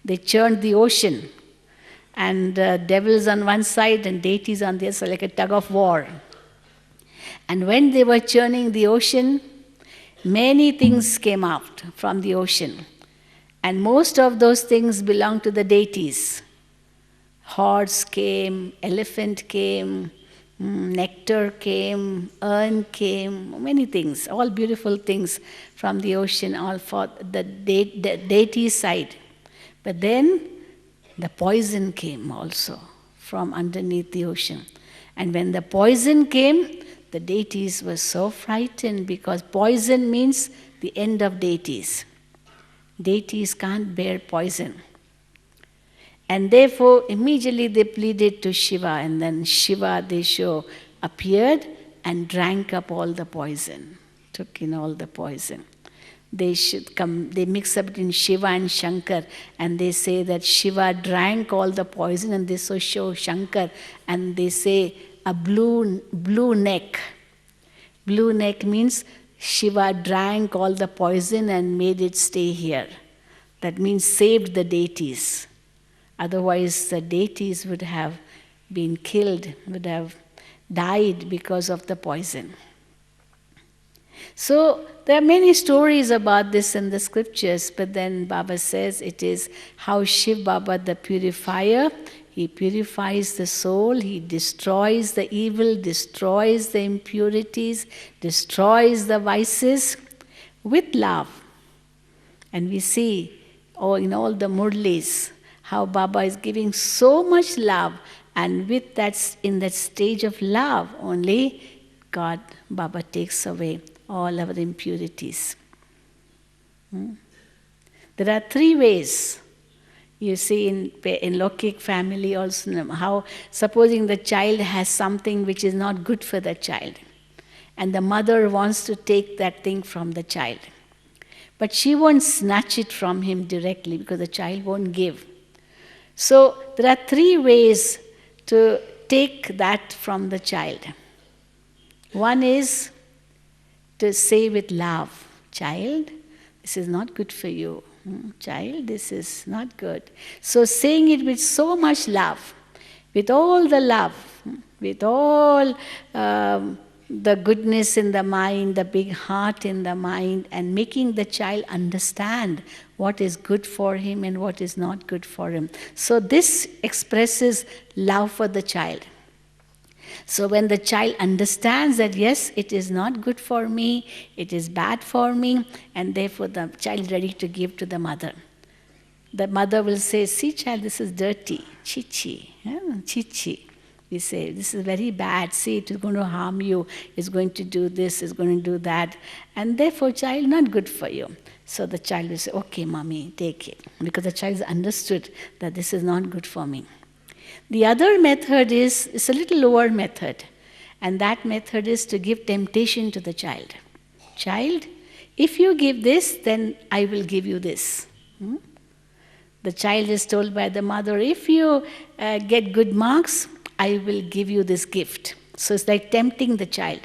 They churned the ocean. And devils on one side and deities on the other side, like a tug of war. And when they were churning the ocean, many things came out from the ocean. And most of those things belong to the deities. Horse came, elephant came, nectar came, urn came, many things, all beautiful things from the ocean, all for the deity side. But then the poison came also from underneath the ocean. And when the poison came, the deities were so frightened, because poison means the end of deities. Deities can't bear poison. And therefore, immediately they pleaded to Shiva, and then Shiva, they show, appeared and drank up all the poison, took in all the poison. They mix up between Shiva and Shankar, and they say that Shiva drank all the poison, and they so show Shankar, and they say a blue neck. Blue neck means Shiva drank all the poison and made it stay here. That means saved the deities. Otherwise, the deities would have been killed, would have died because of the poison. So there are many stories about this in the scriptures, but then Baba says it is how Shiv Baba, the purifier, he purifies the soul, he destroys the evil, destroys the impurities, destroys the vices with love. And we see in all the murlis how Baba is giving so much love, and with that, in that stage of love only, Baba takes away all our impurities. There are 3 ways. You see in Lokik family also, how supposing the child has something which is not good for the child, and the mother wants to take that thing from the child. But she won't snatch it from him directly, because the child won't give. So there are 3 ways to take that from the child. One is to say with love, child, this is not good for you. Child, this is not good. So saying it with so much love, with all the love, with all the goodness in the mind, the big heart in the mind, and making the child understand what is good for him and what is not good for him. So this expresses love for the child. So when the child understands that, yes, it is not good for me, it is bad for me, and therefore the child is ready to give to the mother. The mother will say, see child, this is dirty, chichi, chichi. We say, this is very bad, see, it is going to harm you, it's going to do this, it's going to do that, and therefore child, not good for you. So the child will say, okay, mommy, take it, because the child has understood that this is not good for me. The other method is a little lower method, and that method is to give temptation to the child. Child, if you give this, then I will give you this. The child is told by the mother, if you get good marks, I will give you this gift. So it's like tempting the child.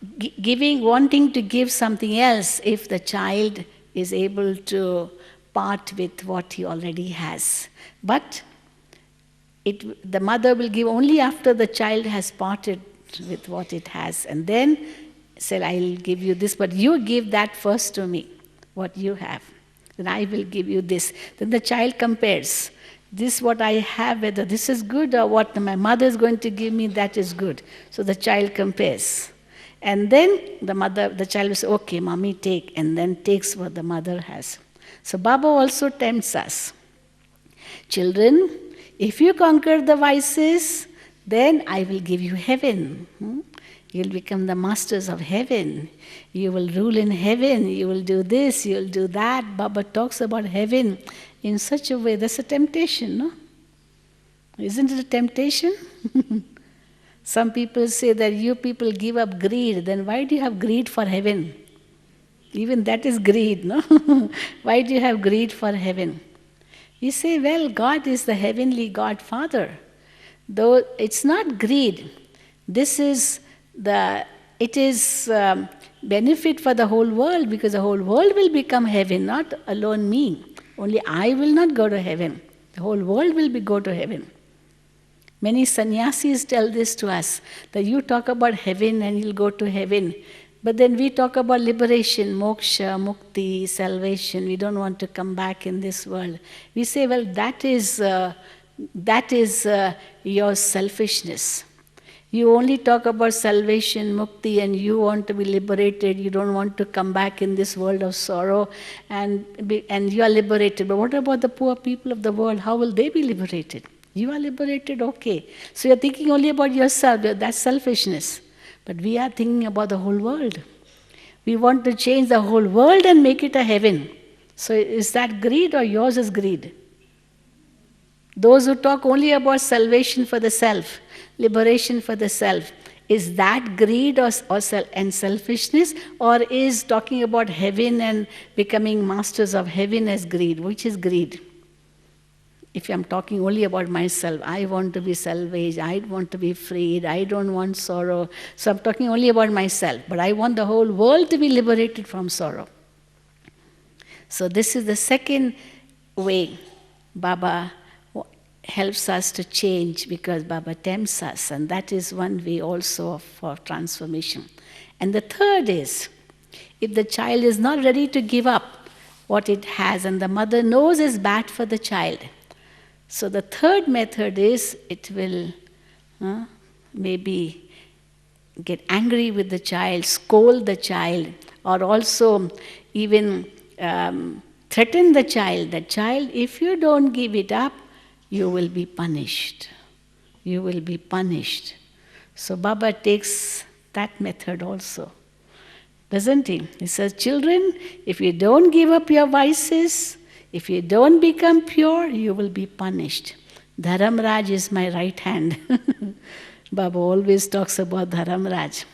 Wanting to give something else if the child is able to part with what he already has. But the mother will give only after the child has parted with what it has, and then say, I'll give you this, but you give that first to me, what you have. Then I will give you this. Then the child compares. This what I have, whether this is good or what my mother is going to give me, that is good. So the child compares. And then the child will say, okay, mommy, take, and then takes what the mother has. So Baba also tempts us. Children, if you conquer the vices, then I will give you heaven. You'll become the masters of heaven. You will rule in heaven. You will do this, you will do that. Baba talks about heaven in such a way. That's a temptation, no? Isn't it a temptation? Some people say that you people give up greed. Then why do you have greed for heaven? Even that is greed, no? Why do you have greed for heaven? You say, well, God is the heavenly God Father. Though it's not greed. It is benefit for the whole world, because the whole world will become heaven, not alone me. Only I will not go to heaven. The whole world will go to heaven. Many sannyasis tell this to us, that you talk about heaven and you'll go to heaven. But then we talk about liberation, moksha, mukti, salvation. We don't want to come back in this world. We say, well, that is your selfishness. You only talk about salvation, mukti, and you want to be liberated. You don't want to come back in this world of sorrow, and you are liberated. But what about the poor people of the world? How will they be liberated? You are liberated, okay. So you're thinking only about yourself, that's selfishness. But we are thinking about the whole world. We want to change the whole world and make it a heaven. So is that greed or yours is greed? Those who talk only about salvation for the self, liberation for the self, is that greed and selfishness, or is talking about heaven and becoming masters of heaven as greed? Which is greed? If I'm talking only about myself, I want to be salvaged, I want to be freed, I don't want sorrow. So I'm talking only about myself, but I want the whole world to be liberated from sorrow. So this is the second way Baba helps us to change, because Baba tempts us, and that is one way also for transformation. And the third is, if the child is not ready to give up what it has, and the mother knows is bad for the child, so the third method is, it will maybe get angry with the child, scold the child, or also even threaten the child. The child, if you don't give it up, you will be punished. You will be punished. So Baba takes that method also, doesn't he? He says, children, if you don't give up your vices, if you don't become pure, you will be punished. Dharamraj is my right hand. Baba always talks about Dharamraj.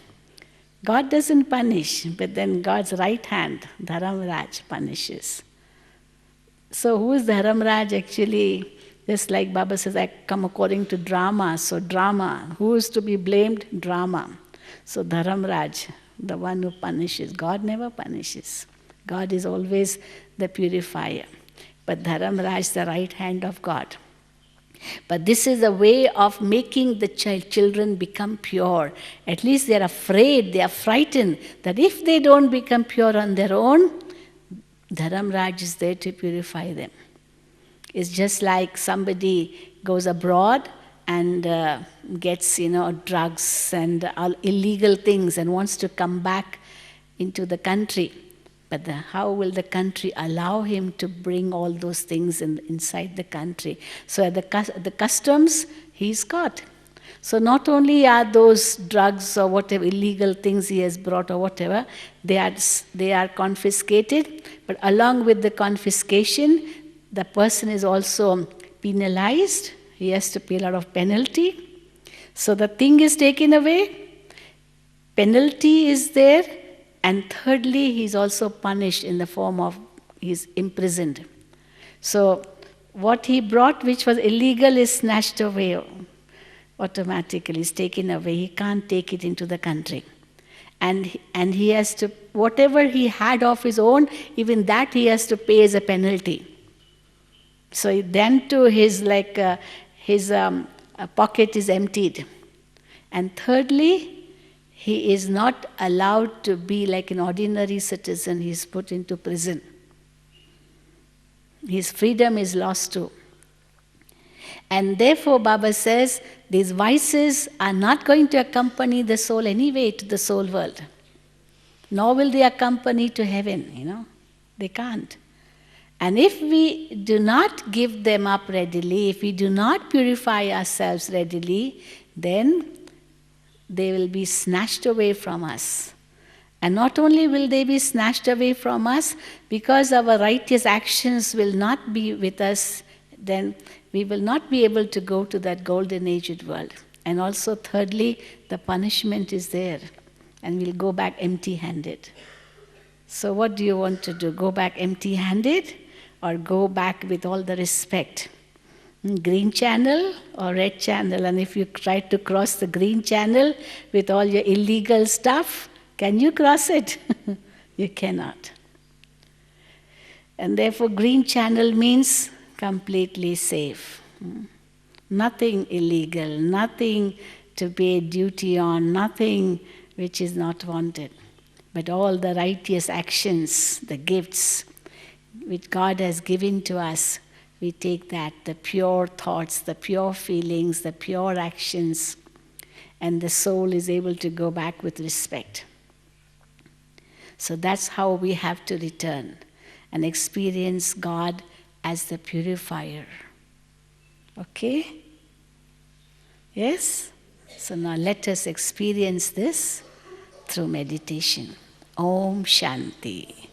God doesn't punish, but then God's right hand, Dharamraj, punishes. So who is Dharamraj actually? Just like Baba says, I come according to drama. So drama, who is to be blamed? Drama. So Dharamraj, the one who punishes. God never punishes. God is always the purifier. But Dharamraj, the right hand of God. But this is a way of making the children become pure. At least they are afraid, they are frightened that if they don't become pure on their own, Dharamraj is there to purify them. It's just like somebody goes abroad and gets, drugs and illegal things and wants to come back into the country. But how will the country allow him to bring all those things inside the country? So at the customs, he's caught. So not only are those drugs or whatever illegal things he has brought or whatever, they are confiscated, but along with the confiscation, the person is also penalized. He has to pay a lot of penalty. So the thing is taken away, penalty is there, and thirdly, he's also punished in the form of he's imprisoned. So what he brought, which was illegal, is snatched away automatically, is taken away. He can't take it into the country. And he has to, whatever he had of his own, even that he has to pay as a penalty. So then too his pocket is emptied. And thirdly, he is not allowed to be like an ordinary citizen. He is put into prison. His freedom is lost too. And therefore Baba says, these vices are not going to accompany the soul anyway to the soul world. Nor will they accompany to heaven, They can't. And if we do not give them up readily, if we do not purify ourselves readily, then they will be snatched away from us. And not only will they be snatched away from us, because our righteous actions will not be with us, then we will not be able to go to that golden aged world. And also thirdly, the punishment is there, and we'll go back empty-handed. So what do you want to do? Go back empty-handed, or go back with all the respect? Green channel or red channel? And if you try to cross the green channel with all your illegal stuff, can you cross it? You cannot. And therefore green channel means completely safe. Nothing illegal, nothing to pay duty on, nothing which is not wanted. But all the righteous actions, the gifts which God has given to us, we take that, the pure thoughts, the pure feelings, the pure actions, and the soul is able to go back with respect. So that's how we have to return and experience God as the purifier. Okay? Yes? So now let us experience this through meditation. Om Shanti.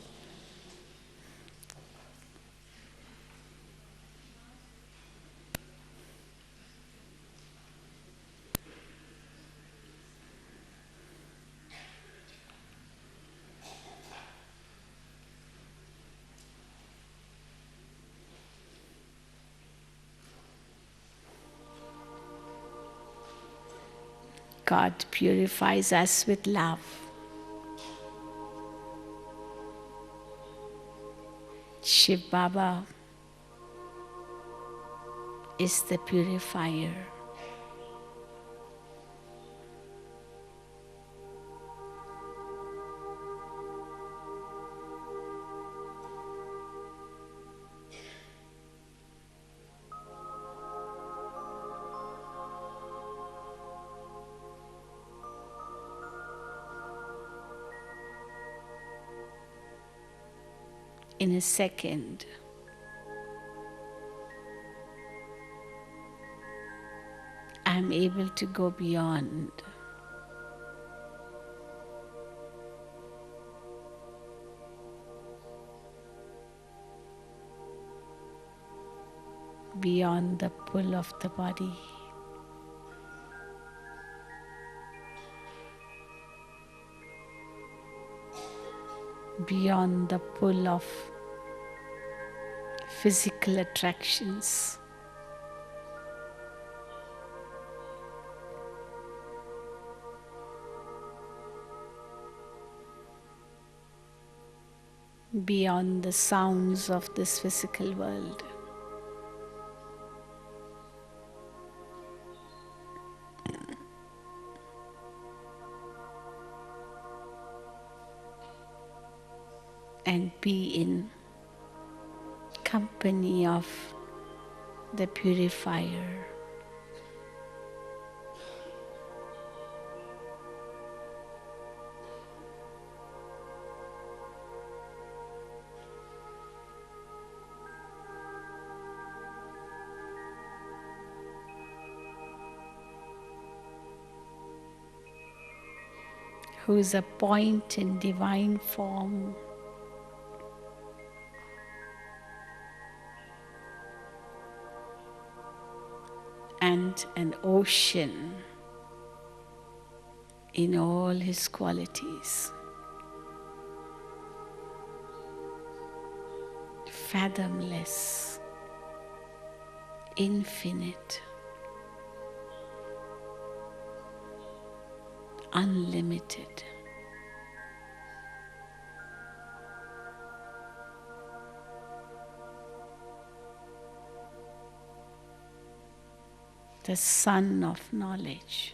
God purifies us with love. Shiv Baba is the purifier. In a second, I am able to go beyond. Beyond the pull of the body. Beyond the pull of physical attractions. Beyond the sounds of this physical world. And be in company of the purifier. Who is a point in divine form. And an ocean in all his qualities. Fathomless, infinite, unlimited. The sun of knowledge.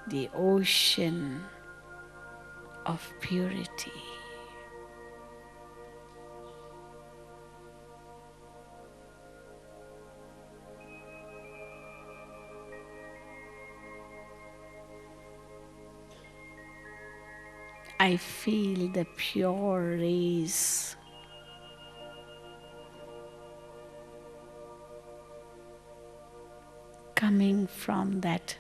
The ocean of purity. I feel the pure rays coming from that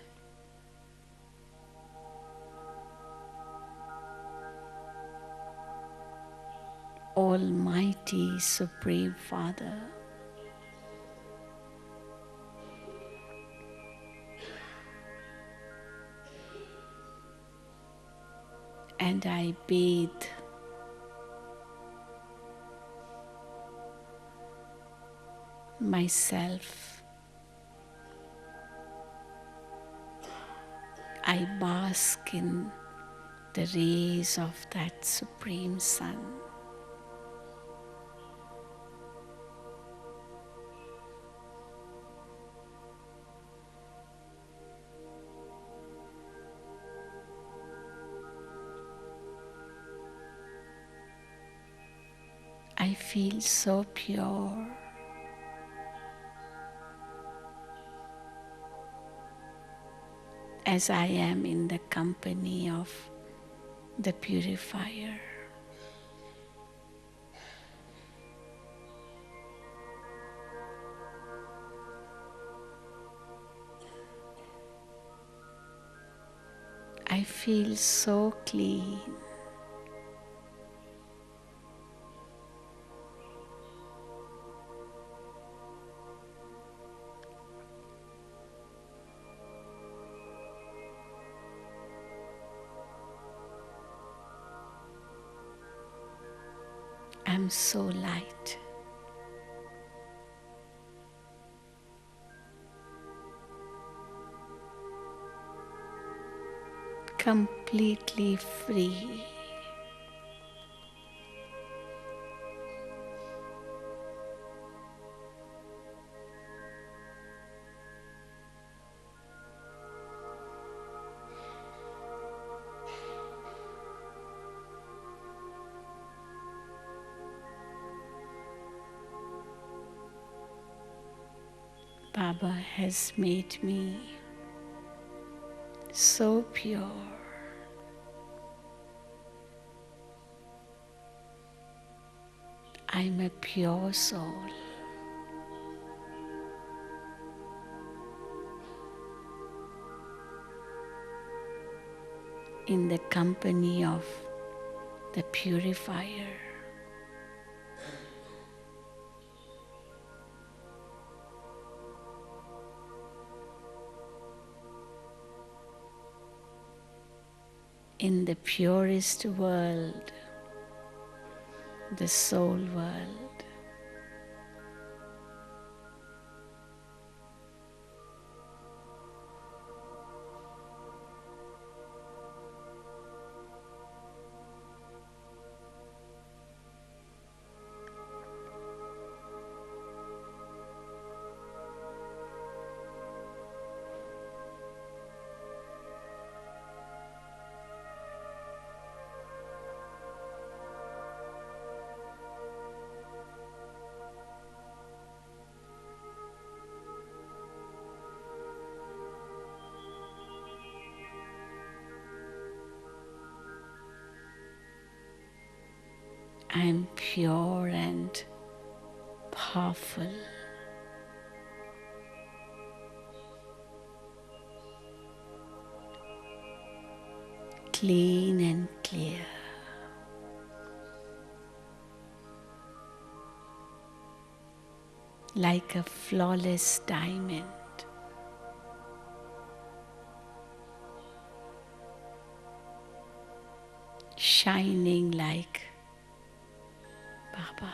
Almighty Supreme Father. And I bathe myself. I bask in the rays of that Supreme Sun. I feel so pure. As I am in the company of the Purifier. I feel so clean. I'm so light. Completely free. Baba has made me so pure. I'm a pure soul. In the company of the Purifier. In the purest world, the soul world. I'm pure and powerful. Clean and clear. Like a flawless diamond. Shining like Baba.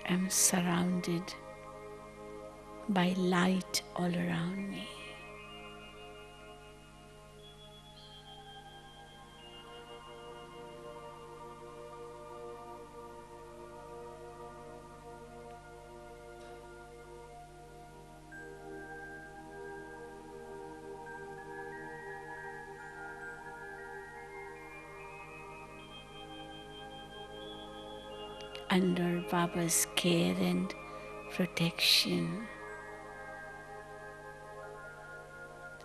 I'm surrounded by light all around me. Under Baba's care and protection,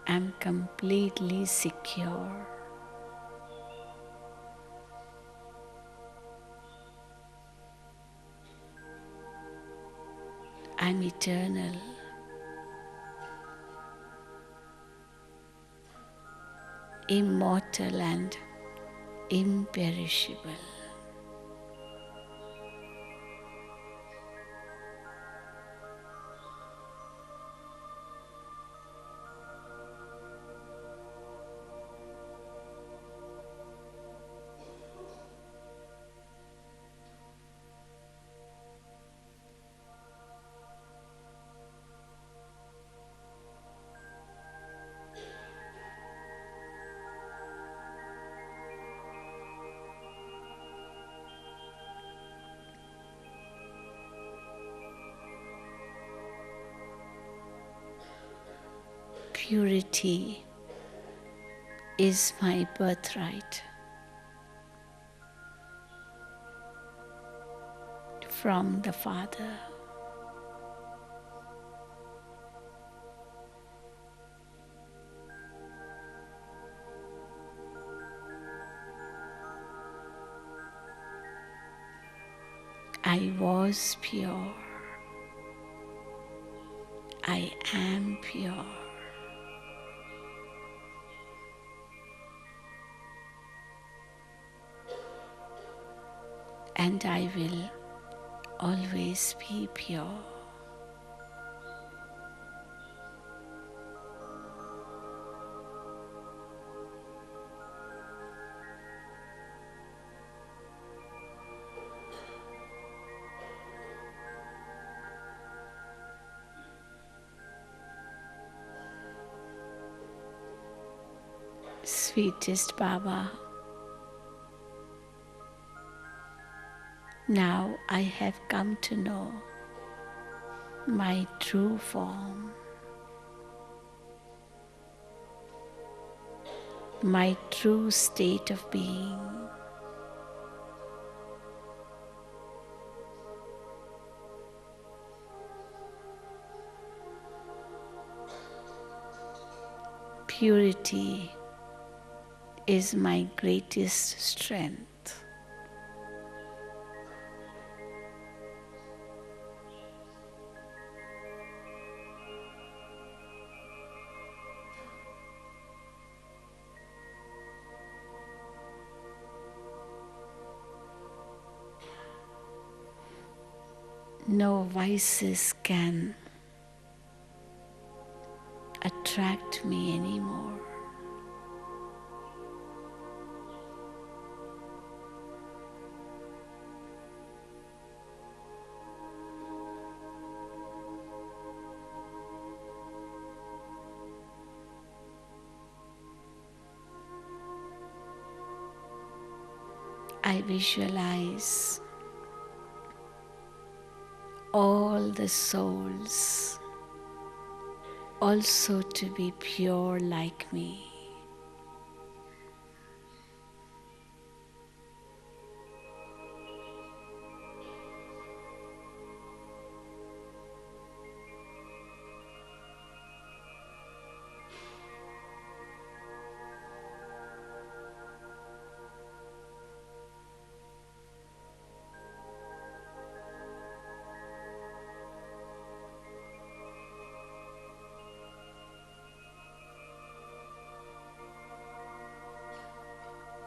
I'm completely secure. I'm eternal. Immortal and imperishable. Purity is my birthright. From the Father. I was pure. I am pure. And I will always be pure. Sweetest Baba, now I have come to know my true form, my true state of being. Purity is my greatest strength. No vices can attract me anymore. I visualize all the souls also to be pure like me.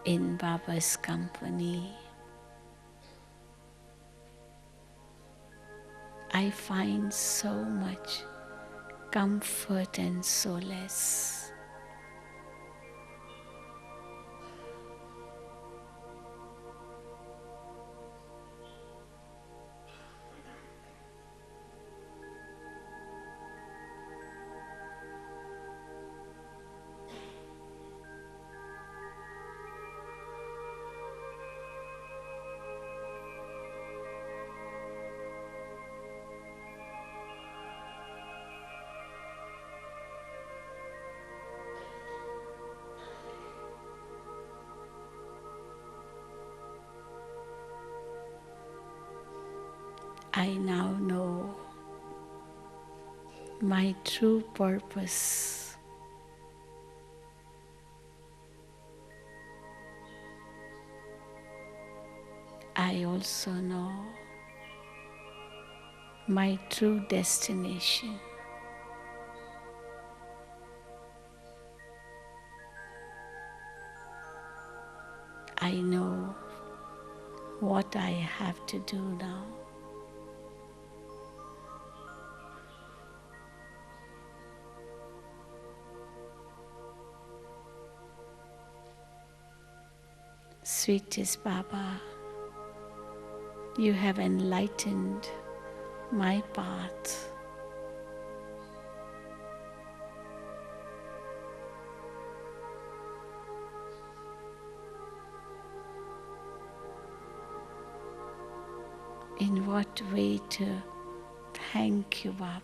In Baba's company, I find so much comfort and solace. I now know my true purpose. I also know my true destination. I know what I have to do now. Sweetest Baba, you have enlightened my path. In what way to thank you, Baba?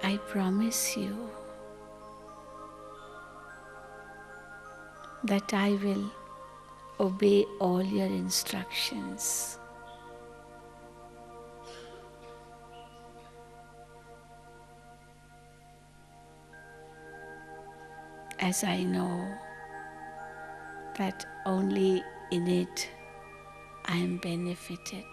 I promise you that I will obey all your instructions. as I know that only in it I am benefited.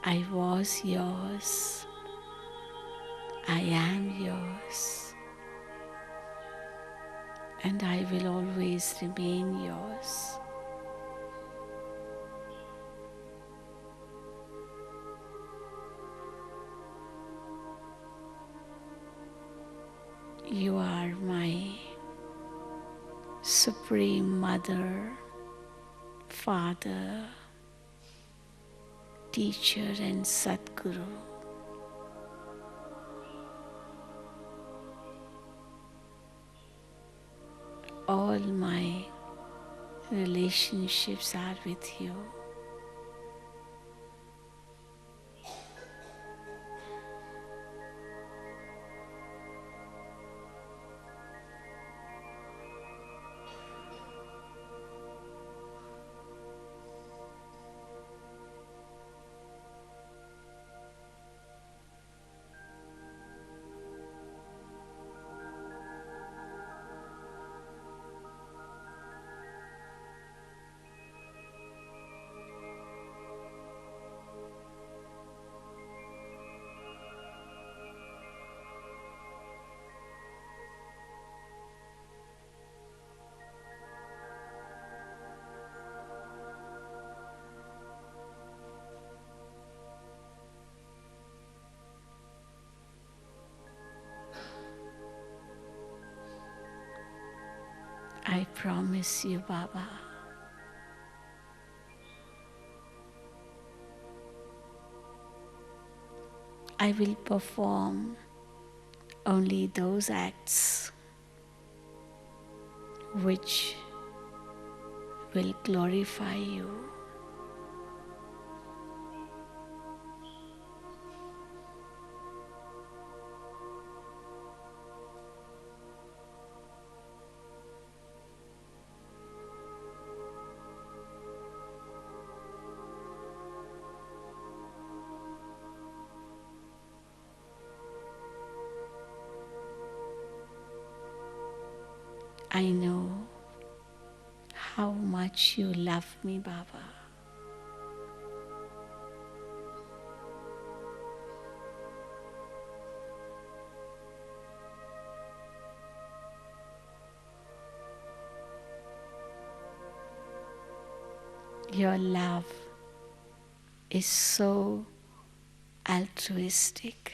I was yours. I am yours. And I will always remain yours. You are my Supreme Mother, Father, Teacher and Sadguru. All my relationships are with you. I promise you, Baba, I will perform only those acts which will glorify you. I know how much you love me, Baba. Your love is so altruistic.